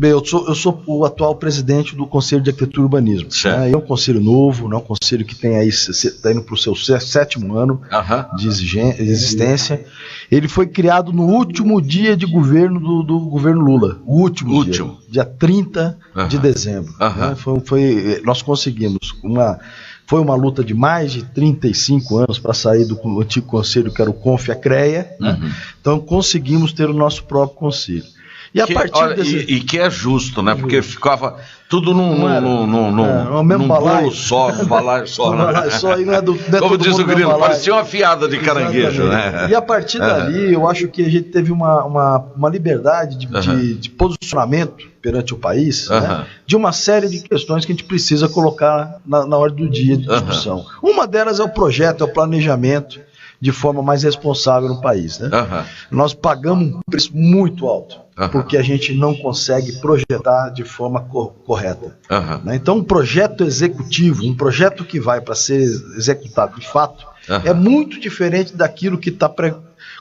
eu sou o atual presidente do Conselho de Arquitetura e Urbanismo. Né? É um conselho novo, né? Um conselho que tem aí, está indo para o seu 7º ano de existência. Ele foi criado no último dia de governo do governo Lula. O último dia 30 de dezembro. Né? Nós conseguimos Foi uma luta de mais de 35 anos para sair do antigo conselho, que era o CONF-CREA, né? Então conseguimos ter o nosso próprio conselho. E a partir desse... e que é justo, né? Porque ficava tudo num bolo só, num balaio só. Só, e não é como diz o grilo, parecia uma fiada de caranguejo, né? E a partir dali, eu acho que a gente teve uma liberdade de posicionamento perante o país, né? De uma série de questões que a gente precisa colocar na ordem do dia de discussão. Uma delas é o projeto, é o planejamento de forma mais responsável no país, né? Nós pagamos um preço muito alto, porque a gente não consegue projetar de forma correta. Né? Então, um projeto executivo, um projeto que vai para ser executado de fato, é muito diferente daquilo que está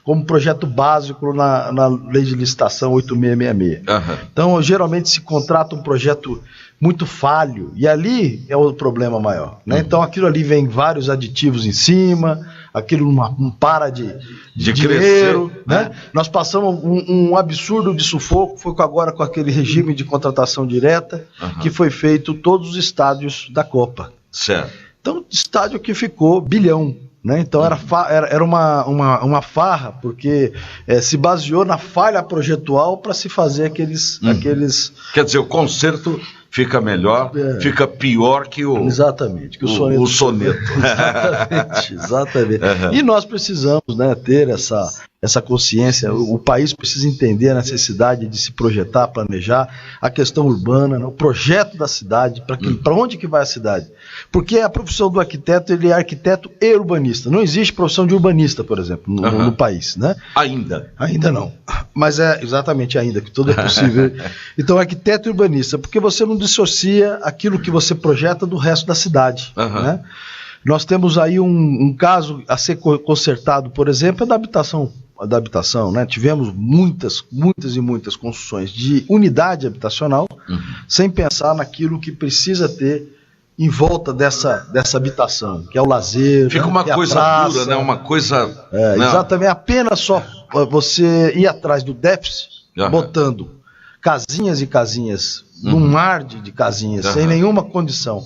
como projeto básico na lei de licitação 8666. Então, geralmente se contrata um projeto muito falho, e ali é o problema maior, né? Então aquilo ali vem vários aditivos em cima, aquilo não para de dinheiro, né? Nós passamos um absurdo de sufoco, foi agora com aquele regime de contratação direta, que foi feito todos os estádios da Copa. Certo. Então, estádio que ficou bilhão. Né? Então era uma farra, porque se baseou na falha projetual para se fazer aqueles... Quer dizer, o concerto fica melhor, fica pior que o... Exatamente, que o soneto. Exatamente. E nós precisamos, né, ter essa consciência, o país precisa entender a necessidade de se projetar, planejar, a questão urbana, né, o projeto da cidade, para onde que vai a cidade. Porque a profissão do arquiteto, ele é arquiteto e urbanista. Não existe profissão de urbanista, por exemplo, no país, né? Ainda não. Mas é exatamente ainda, que tudo é possível. Então, arquiteto e urbanista, porque você não dissocia aquilo que você projeta do resto da cidade, né? Nós temos aí um caso a ser consertado, por exemplo, é da habitação, né? Tivemos muitas construções de unidade habitacional, sem pensar naquilo que precisa ter em volta dessa habitação, que é o lazer. Fica uma coisa dura, né? Uma coisa... Exatamente, apenas só você ir atrás do déficit, botando casinhas e casinhas, num mar de casinhas, sem nenhuma condição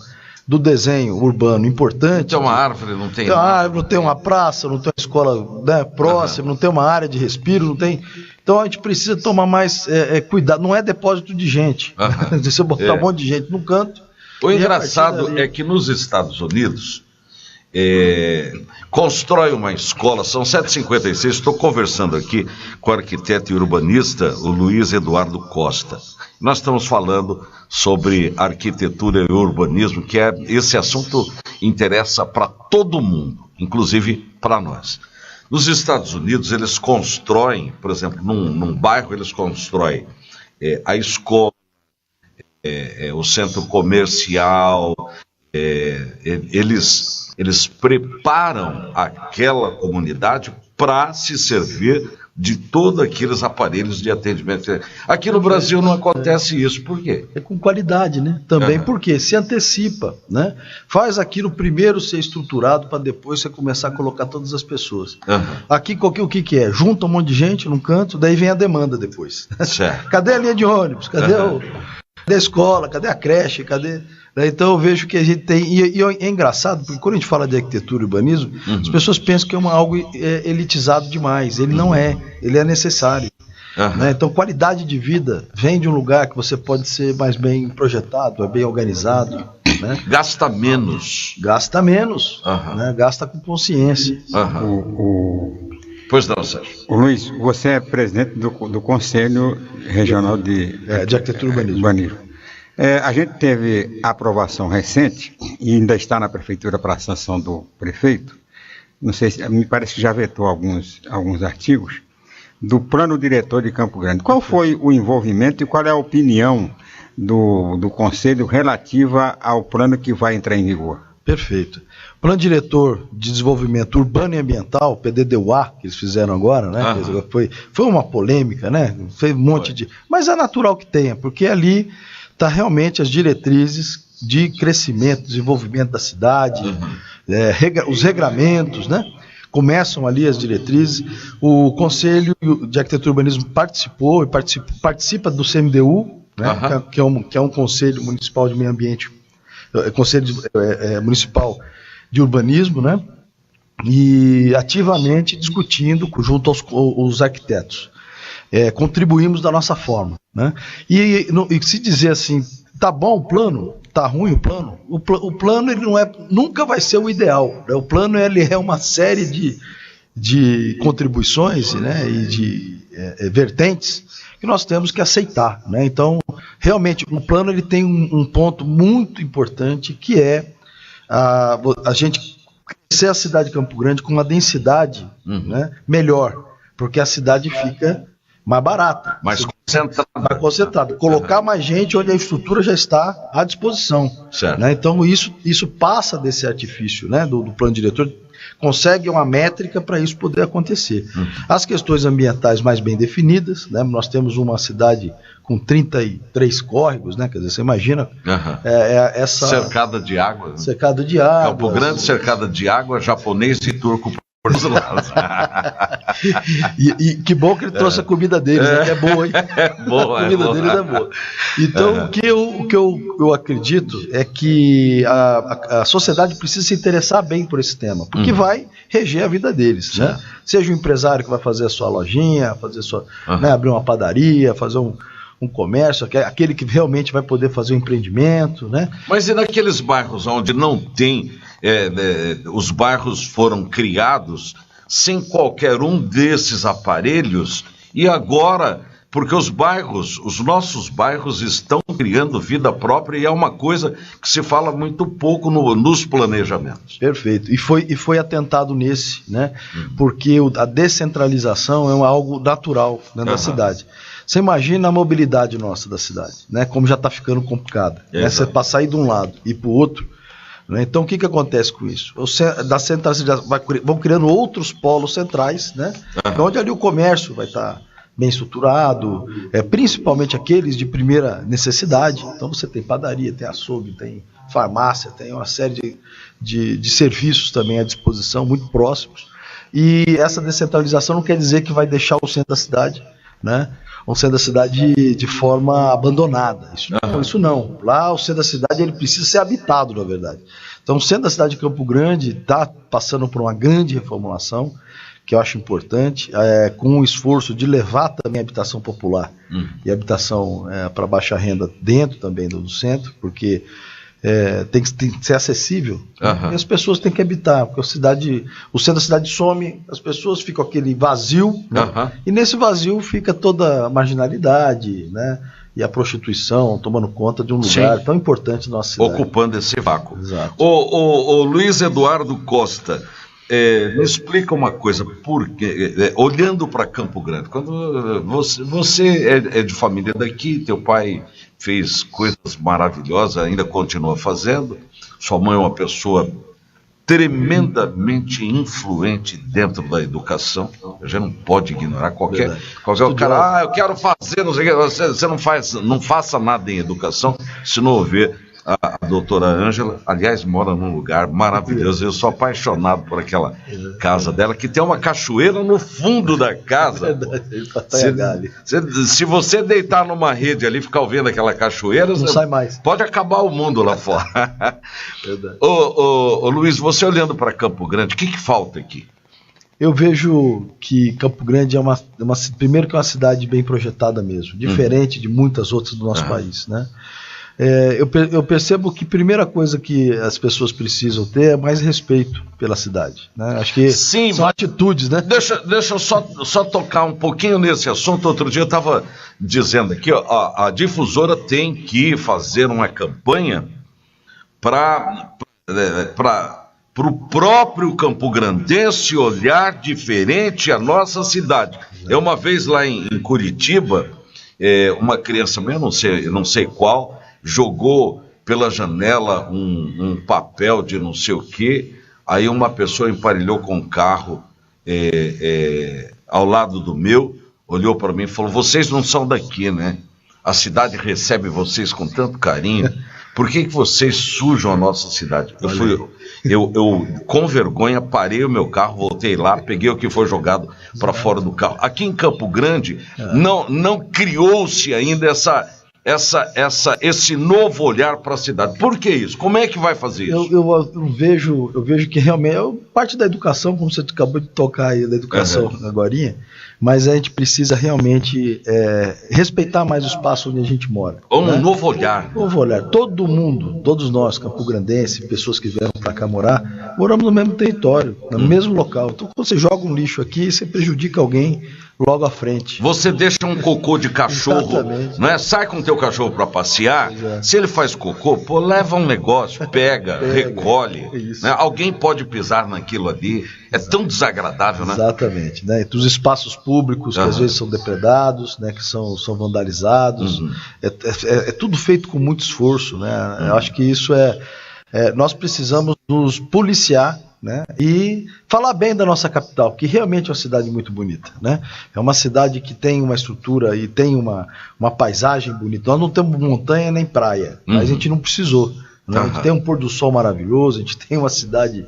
do desenho urbano importante. Não tem uma árvore, não tem... Não tem uma praça, não tem uma escola, né, próxima, não tem uma área de respiro, não tem... Então a gente precisa tomar mais cuidado, não é depósito de gente. Você botar um monte de gente no canto... O engraçado é que nos Estados Unidos constrói uma escola, são 7h56, estou conversando aqui com o arquiteto e urbanista, o Luiz Eduardo Costa. Nós estamos falando sobre arquitetura e urbanismo, que esse assunto interessa para todo mundo, inclusive para nós. Nos Estados Unidos, eles constroem, por exemplo, num bairro, eles constroem a escola, o centro comercial, eles preparam aquela comunidade para se servir de todos aqueles aparelhos de atendimento. Aqui no Brasil não acontece isso, por quê? É com qualidade, né? Também porque se antecipa, né? Faz aquilo primeiro ser estruturado para depois você começar a colocar todas as pessoas. Aqui o que é? Junta um monte de gente num canto, daí vem a demanda depois. Certo. Cadê a linha de ônibus? Cadê a escola? Cadê a creche? Então eu vejo que a gente tem... E é engraçado, porque quando a gente fala de arquitetura e urbanismo, as pessoas pensam que é algo elitizado demais. Ele não é. Ele é necessário. Né? Então qualidade de vida vem de um lugar que você pode ser mais bem projetado, bem organizado. Né? Gasta menos. Né? Gasta com consciência. Pois não, Sérgio. Luiz, você é presidente do Conselho Regional de Arquitetura e Urbanismo. A gente teve a aprovação recente, e ainda está na prefeitura para a sanção do prefeito, não sei se, me parece que já vetou alguns artigos, do plano diretor de Campo Grande. Qual foi o envolvimento e qual é a opinião do Conselho relativa ao plano que vai entrar em vigor? Perfeito. Plano Diretor de Desenvolvimento Urbano e Ambiental, PDDUA, que eles fizeram agora, né? Foi uma polêmica, né? Foi um monte de... Mas é natural que tenha, porque ali está realmente as diretrizes de crescimento, desenvolvimento da cidade, os regramentos, né? Começam ali as diretrizes. O Conselho de Arquitetura e Urbanismo participou e participa do CMDU, né? Que é um Conselho Municipal de Meio Ambiente Conselho Municipal de Urbanismo, né? E ativamente discutindo junto aos arquitetos. Contribuímos da nossa forma, né? E se dizer assim, tá bom o plano, tá ruim o plano, o plano ele nunca vai ser o ideal, né? O plano ele é uma série de contribuições, né, e de vertentes que nós temos que aceitar, né? Então, realmente, o plano ele tem um ponto muito importante, que é a gente crescer a cidade de Campo Grande com uma densidade, né, melhor, porque a cidade fica mais barata, mais concentrada. Colocar mais gente onde a estrutura já está à disposição. Certo. Né? Então, isso passa desse artifício, né, do plano diretor, consegue uma métrica para isso poder acontecer. As questões ambientais mais bem definidas, né? Nós temos uma cidade com 33 córregos, né? Quer dizer, você imagina essa... Cercada de água. Cercada de água. Campo Grande, cercada de água, japonês e turco por os lados. e que bom que ele trouxe a comida deles, né? Que é boa, hein? Boa, a comida deles é boa. Então, o que eu acredito é que a sociedade precisa se interessar bem por esse tema, porque vai reger a vida deles, né? Seja o empresário que vai fazer a sua lojinha, né, abrir uma padaria, fazer um comércio, aquele que realmente vai poder fazer um empreendimento, né? Mas e naqueles bairros onde não tem, os bairros foram criados sem qualquer um desses aparelhos, e agora, porque os nossos bairros estão criando vida própria, e é uma coisa que se fala muito pouco nos planejamentos. Perfeito, e foi atentado nesse, né? Porque a descentralização é algo natural dentro da cidade. Você imagina a mobilidade nossa da cidade, né? Como já está ficando complicada, né? Você para sair de um lado e para o outro, né? Então o que acontece com isso? Da centralização vão criando outros polos centrais, né? Onde ali o comércio vai estar bem estruturado, principalmente aqueles de primeira necessidade. Então você tem padaria, tem açougue, tem farmácia, tem uma série de serviços também à disposição, muito próximos. E essa descentralização não quer dizer que vai deixar o centro da cidade, né, o centro da cidade de forma abandonada. Isso não. Lá o centro da cidade ele precisa ser habitado, na verdade. Então o centro da cidade de Campo Grande está passando por uma grande reformulação, que eu acho importante, com o esforço de levar também a habitação popular e a habitação para baixa renda dentro também do centro, porque tem que ser acessível, e as pessoas têm que habitar, porque o centro da cidade some, as pessoas ficam aquele vazio, né? E nesse vazio fica toda a marginalidade, né? E a prostituição tomando conta de um lugar tão importante da nossa cidade. Ocupando esse vácuo. Exato. O Luiz Eduardo Costa, me explica uma coisa, porque olhando para Campo Grande, quando você é de família daqui, teu pai fez coisas maravilhosas, ainda continua fazendo, sua mãe é uma pessoa tremendamente influente dentro da educação, a gente não pode ignorar qualquer cara, eu quero fazer, não sei o que, você não faça nada em educação se não houver. A doutora Ângela, aliás, mora num lugar maravilhoso. Eu sou apaixonado por aquela casa dela, que tem uma cachoeira no fundo da casa. Se você deitar numa rede ali e ficar ouvindo aquela cachoeira, não sai mais. Pode acabar o mundo lá fora. Ô, Luiz, você olhando para Campo Grande, o que falta aqui? Eu vejo que Campo Grande primeiro que é uma cidade bem projetada mesmo, diferente de muitas outras do nosso país, né? Eu percebo que a primeira coisa que as pessoas precisam ter é mais respeito pela cidade, né? Acho que são atitudes, né? Deixa eu só tocar um pouquinho nesse assunto. Outro dia eu estava dizendo aqui, ó, a difusora tem que fazer uma campanha para o próprio campograndense olhar diferente a nossa cidade. Uma vez lá em Curitiba, uma criança, eu não sei qual, jogou pela janela um papel de não sei o quê, aí uma pessoa emparelhou com um carro ao lado do meu, olhou para mim e falou: vocês não são daqui, né? A cidade recebe vocês com tanto carinho, por que vocês sujam a nossa cidade? Eu com vergonha parei o meu carro, voltei lá, peguei o que foi jogado para fora do carro. Aqui em Campo Grande não criou-se ainda esse novo olhar para a cidade. Por que isso? Como é que vai fazer isso? Eu vejo que realmente parte da educação, como você acabou de tocar aí, da educação agorinha, mas a gente precisa realmente respeitar mais o espaço onde a gente mora. Um novo olhar. Um novo olhar. Todo mundo, todos nós, campograndenses, pessoas que vieram para cá morar, moramos no mesmo território, no mesmo local. Então, quando você joga um lixo aqui, você prejudica alguém logo à frente. Você deixa um cocô de cachorro, Exatamente. não é? Sai com o teu cachorro para passear, se ele faz cocô, pô, leva um negócio, pega, recolhe. Né? Alguém pode pisar naquilo ali. É tão desagradável, né? Exatamente, né? Dos espaços públicos que às vezes são depredados, né? Que são vandalizados. É tudo feito com muito esforço, né? Eu acho que isso nós precisamos nos policiar, né? E falar bem da nossa capital, que realmente é uma cidade muito bonita, né? É uma cidade que tem uma estrutura e tem uma paisagem bonita. Nós não temos montanha nem praia, mas a gente não precisou. A gente tem um pôr do sol maravilhoso, a gente tem uma cidade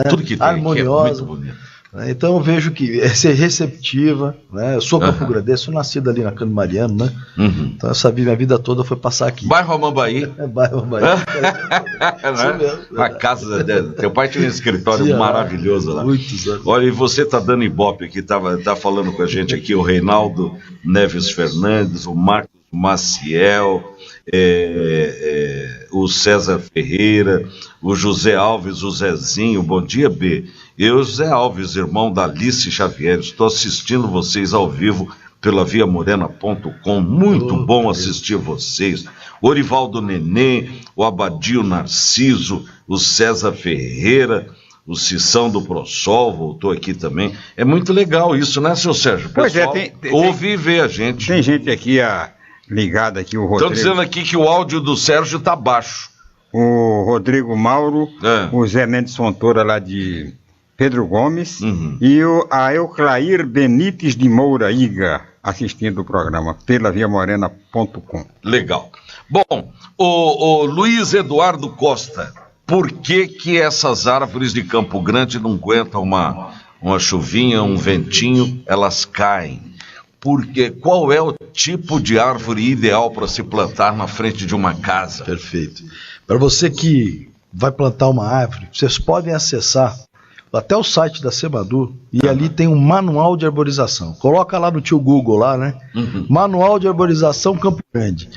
tudo que tem harmoniosa. Aqui é muito bonito. Então eu vejo que é ser receptiva, né? Eu sou campograndense, sou nascido ali na Cano Mariano, né? Então minha vida toda foi passar aqui. Bairro Amambaí. Bairro Amambaí. A casa teu pai tinha um escritório maravilhoso lá. Muitos anos. Olha, e você tá dando ibope aqui, tá falando com a gente aqui o Reinaldo Neves Fernandes, o Marcos Maciel, o César Ferreira, o José Alves, o Zezinho. Bom dia, B. Eu, José Alves, irmão da Alice Xavier, estou assistindo vocês ao vivo pela viamorena.com. Muito bom assistir vocês. Orivaldo Nenê, o Abadio Narciso, o César Ferreira, o Cissão do ProSol voltou aqui também. É muito legal isso, né, seu Sérgio? Pessoal, ouve e vê a gente. Tem gente aqui ligada aqui, o Rodrigo. Estão dizendo aqui que o áudio do Sérgio está baixo. O Rodrigo Mauro, o Zé Mendes Fontoura lá de Pedro Gomes e a Euclair Benites de Moura Iga assistindo o programa pela viamorena.com. Legal. Bom, o Luiz Eduardo Costa, por que essas árvores de Campo Grande não aguentam uma chuvinha, um ventinho, elas caem? Porque qual é o tipo de árvore ideal para se plantar na frente de uma casa? Perfeito. Para você que vai plantar uma árvore, vocês podem acessar até o site da Semadur e ali tem um manual de arborização. Coloca lá no tio Google lá, né? Manual de arborização Campo Grande.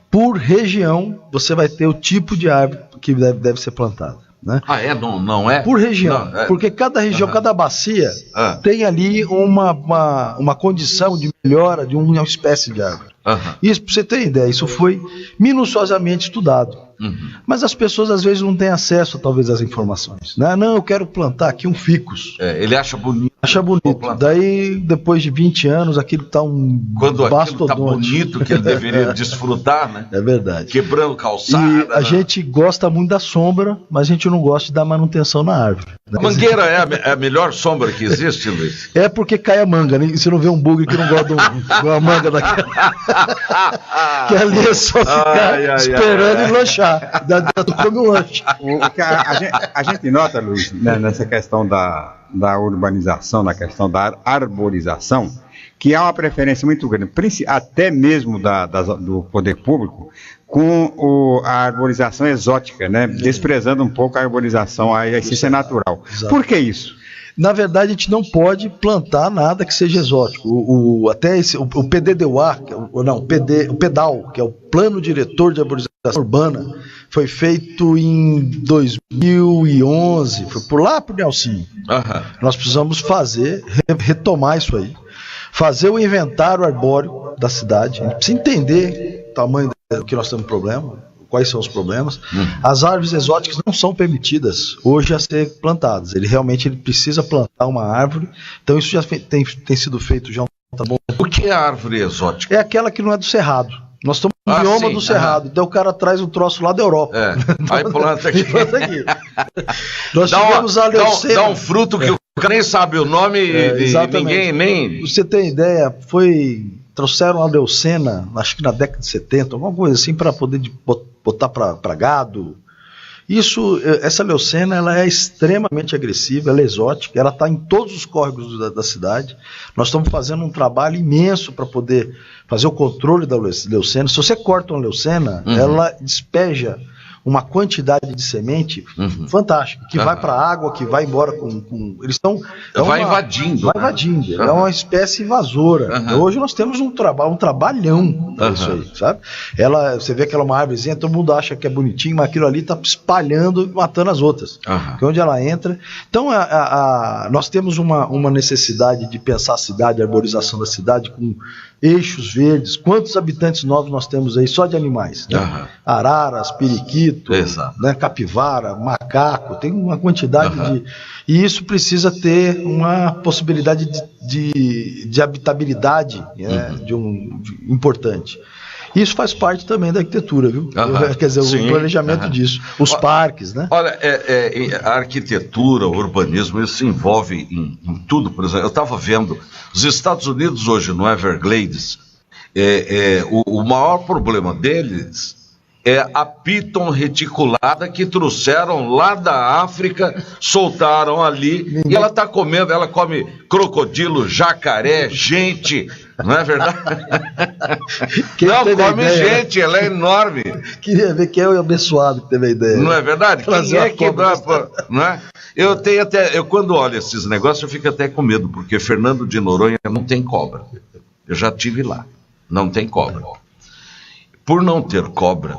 Por região, você vai ter o tipo de árvore que deve ser plantada. Né? Não é? Por região, porque cada região, cada bacia tem ali uma condição de melhora de uma espécie de árvore. Isso, para você ter ideia, isso foi minuciosamente estudado. Mas as pessoas às vezes não têm acesso talvez às informações, né? Não, eu quero plantar aqui um ficus. Ele acha bonito. Acha bonito. Daí, depois de 20 anos, aquilo está Quando mastodonte. Aquilo está bonito, que ele deveria desfrutar, né? É verdade. Quebrando calçada. E a gente gosta muito da sombra, mas a gente não gosta de dar manutenção na árvore. A mangueira é a melhor sombra que existe, Luiz? É porque cai a manga, né? E você não vê um bugre que não gosta de uma manga daquela. Que ali é só ficar esperando e lanchar. Tu come um lanche. A gente nota, Luiz, né, nessa questão da urbanização, na questão da arborização, que há uma preferência muito grande, até mesmo do poder público, com a arborização exótica, né? Desprezando um pouco a arborização, a essência natural. Exato. Por que isso? Na verdade, a gente não pode plantar nada que seja exótico. Até o PDDUA, o PEDAL, que é o Plano Diretor de Arborização Urbana, foi feito em 2011, foi por lá pro Nelsinho. Nós precisamos retomar isso aí, fazer o inventário arbóreo da cidade. A gente precisa entender o tamanho do que nós temos problema, quais são os problemas. As árvores exóticas não são permitidas hoje a ser plantadas. Ele precisa plantar uma árvore. Então isso já tem sido feito já. O que é a árvore exótica? É aquela que não é do cerrado. Nós estamos no bioma do cerrado. Então o cara traz um troço lá da Europa. Aí planta aqui. Nós tivemos a leucena. Dá um fruto que o cara nem sabe o nome e ninguém nem... Você tem ideia, trouxeram a leucena, acho que na década de 70, alguma coisa assim, para poder botar para gado. Essa leucena, ela é extremamente agressiva, ela é exótica, ela está em todos os córregos da cidade. Nós estamos fazendo um trabalho imenso para poder fazer o controle da leucena. Se você corta uma leucena, ela despeja uma quantidade de semente fantástica, que vai para a água, que vai embora com eles estão... Vai invadindo. Vai invadindo, é uma espécie invasora. Hoje nós temos um trabalhão para isso aí, sabe? Você vê que ela é uma árvorezinha, todo mundo acha que é bonitinho, mas aquilo ali está espalhando e matando as outras. Que é onde ela entra. Então, nós temos uma necessidade de pensar a cidade, a arborização da cidade com eixos verdes. Quantos habitantes novos nós temos aí só de animais? Né? Araras, periquito, né? Capivara, macaco, tem uma quantidade de... E isso precisa ter uma possibilidade de habitabilidade, né? Importante. Isso faz parte também da arquitetura, viu? Quer dizer, o planejamento disso. Os parques, né? Olha, a arquitetura, o urbanismo, isso se envolve em tudo. Por exemplo, eu estava vendo, os Estados Unidos hoje, no Everglades, o maior problema deles é a piton reticulada que trouxeram lá da África, soltaram ali, e ela está comendo, ela come crocodilo, jacaré, gente, não é verdade? Não, come gente, ela é enorme. Queria ver quem é o abençoado que teve a ideia. Não é verdade? Quem é que... Não é? Eu quando olho esses negócios, eu fico até com medo, porque Fernando de Noronha não tem cobra. Eu já estive lá, não tem cobra. Por não ter cobra,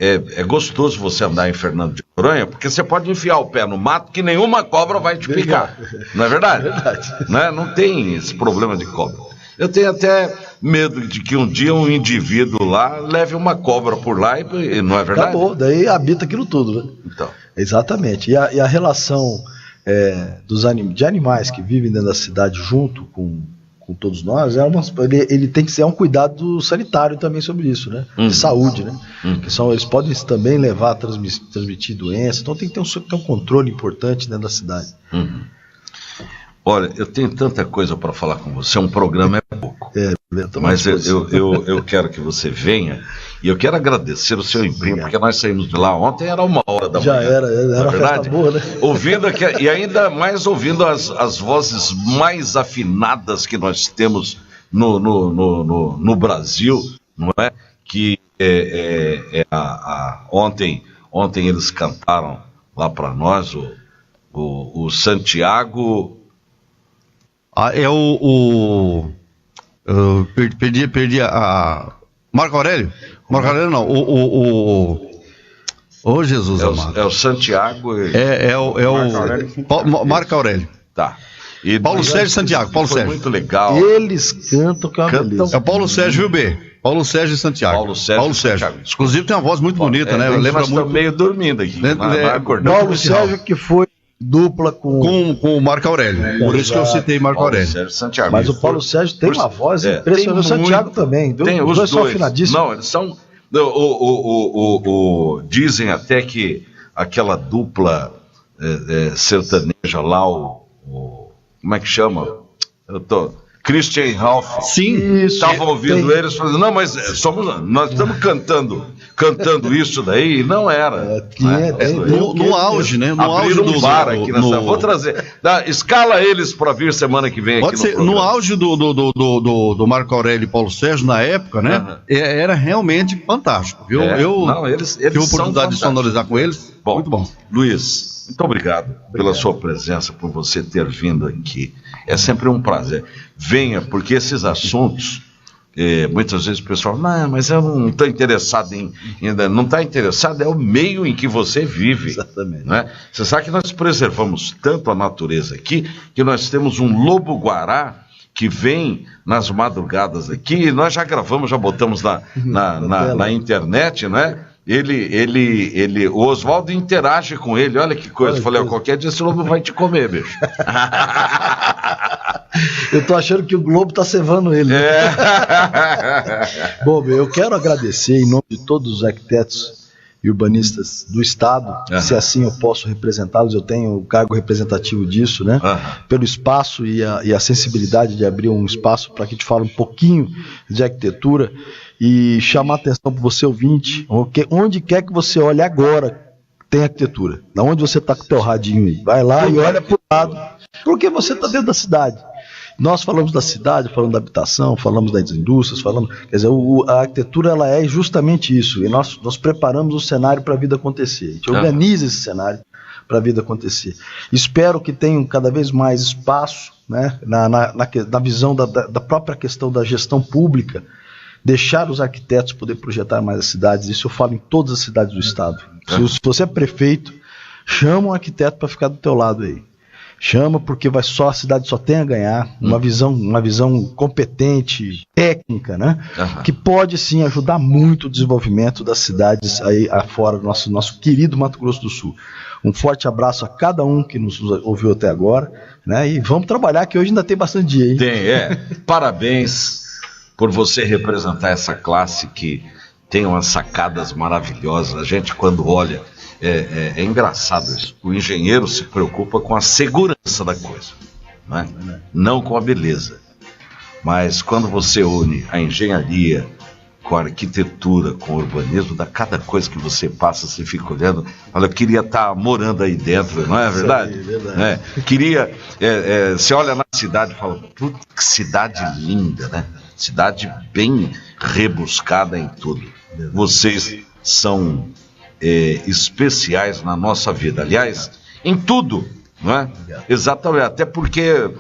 é gostoso você andar em Fernando de Noronha, porque você pode enfiar o pé no mato que nenhuma cobra vai te picar. Não é verdade? É verdade. Não tem esse problema de cobra. Eu tenho até medo de que um dia um indivíduo lá leve uma cobra por lá e não é verdade? Acabou, daí habita aquilo tudo, né? Então. Exatamente. E a relação de animais que vivem dentro da cidade junto com todos nós, ele tem que ser um cuidado sanitário também sobre isso, né? De saúde, né? Que eles podem também levar a transmitir doenças, então tem que ter um controle importante dentro da cidade. Olha, eu tenho tanta coisa para falar com você, um programa é pouco, mas eu quero que você venha, e eu quero agradecer o seu empenho, porque nós saímos de lá ontem, era 1h da manhã. Já era verdade? Boa, né? Ouvindo e ainda mais ouvindo as vozes mais afinadas que nós temos no Brasil, não é? Que ontem eles cantaram lá para nós o Santiago... eu perdi a... Marco Aurélio? Marco Aurélio não, Ô Jesus amado. É o Santiago... Marco Aurélio. Tá. Paulo Sérgio Santiago, Paulo Sérgio. Muito legal. Eles cantam que é uma beleza. É o Paulo Sérgio, viu, B? Paulo Sérgio e Santiago. Paulo Sérgio. Santiago. Inclusive tem uma voz muito bonita, né? Lembra muito... meio dormindo aqui. Paulo Sérgio que foi dupla com o Marco Aurélio. Por isso que eu citei Marco Aurélio. Sérgio, Santiago. Mas o Paulo Sérgio tem uma voz impressionante. O Santiago também. Tem os dois. São afinadíssimos. Não, eles são... dizem até que aquela dupla sertaneja lá, como é que chama? Christian e Ralph. Sim, estavam ouvindo eles falando, não, mas nós estamos cantando isso daí, e não era. No auge, né? No auge do bar aqui nessa. Vou trazer. Escala eles para vir semana que vem. Pode aqui ser, no auge do Marco Aurélio e Paulo Sérgio, na época, né? Era realmente fantástico. Eu tive a oportunidade de sonorizar com eles. Muito bom. Luiz, muito obrigado pela sua presença, por você ter vindo aqui. É sempre um prazer. Venha, porque esses assuntos, muitas vezes o pessoal, não, mas eu não estou interessado ainda. Não está interessado, é o meio em que você vive. Exatamente. Né? Você sabe que nós preservamos tanto a natureza aqui, que nós temos um lobo-guará que vem nas madrugadas aqui, e nós já gravamos, já botamos na internet, né? O Oswaldo interage com ele, olha que coisa. Eu falei, qualquer dia esse lobo vai te comer, bicho. Eu tô achando que o Globo tá cevando ele. Bom, eu quero agradecer em nome de todos os arquitetos e urbanistas do Estado, se assim eu posso representá-los, eu tenho o cargo representativo disso, né? Pelo espaço e a sensibilidade de abrir um espaço para que a gente fale um pouquinho de arquitetura e chamar a atenção para você ouvinte, onde quer que você olhe agora, tem arquitetura. Da onde você está com o teu radinho aí? Vai lá e olha para o lado, porque você está dentro da cidade. Nós falamos da cidade, falamos da habitação, falamos das indústrias, quer dizer, a arquitetura ela é justamente isso, e nós na o cenário para a vida acontecer, a gente organiza esse cenário para a vida acontecer. Espero que tenham cada vez mais espaço, né, na visão da própria questão da gestão pública, deixar os arquitetos poder projetar mais as cidades. Isso eu falo em todas as cidades do estado. Se você é prefeito, chama um arquiteto para ficar do teu lado aí. Chama, porque a cidade só tem a ganhar, uma visão competente, técnica, né? Que pode sim ajudar muito o desenvolvimento das cidades aí afora do nosso querido Mato Grosso do Sul. Um forte abraço a cada um que nos ouviu até agora, né? E vamos trabalhar, que hoje ainda tem bastante dia, hein? Tem, Parabéns por você representar essa classe que tem umas sacadas maravilhosas. A gente, quando olha, é engraçado isso. O engenheiro se preocupa com a segurança da coisa, né? Não com a beleza. Mas quando você une a engenharia com a arquitetura, com o urbanismo, da cada coisa que você passa, você fica olhando, olha, eu queria estar morando aí dentro, não é verdade? Isso aí, verdade. Queria, você olha na cidade e fala, puta, que cidade linda, né? Cidade bem rebuscada em tudo. Vocês são especiais na nossa vida, aliás, em tudo, não é? Exatamente, até porque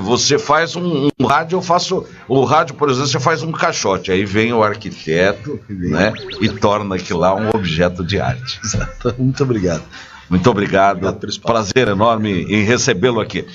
você faz um rádio, eu faço o rádio, por exemplo, você faz um caixote, aí vem o arquiteto, né, e torna aquilo lá um objeto de arte. Exato. Muito obrigado. Muito obrigado, prazer enorme em recebê-lo aqui.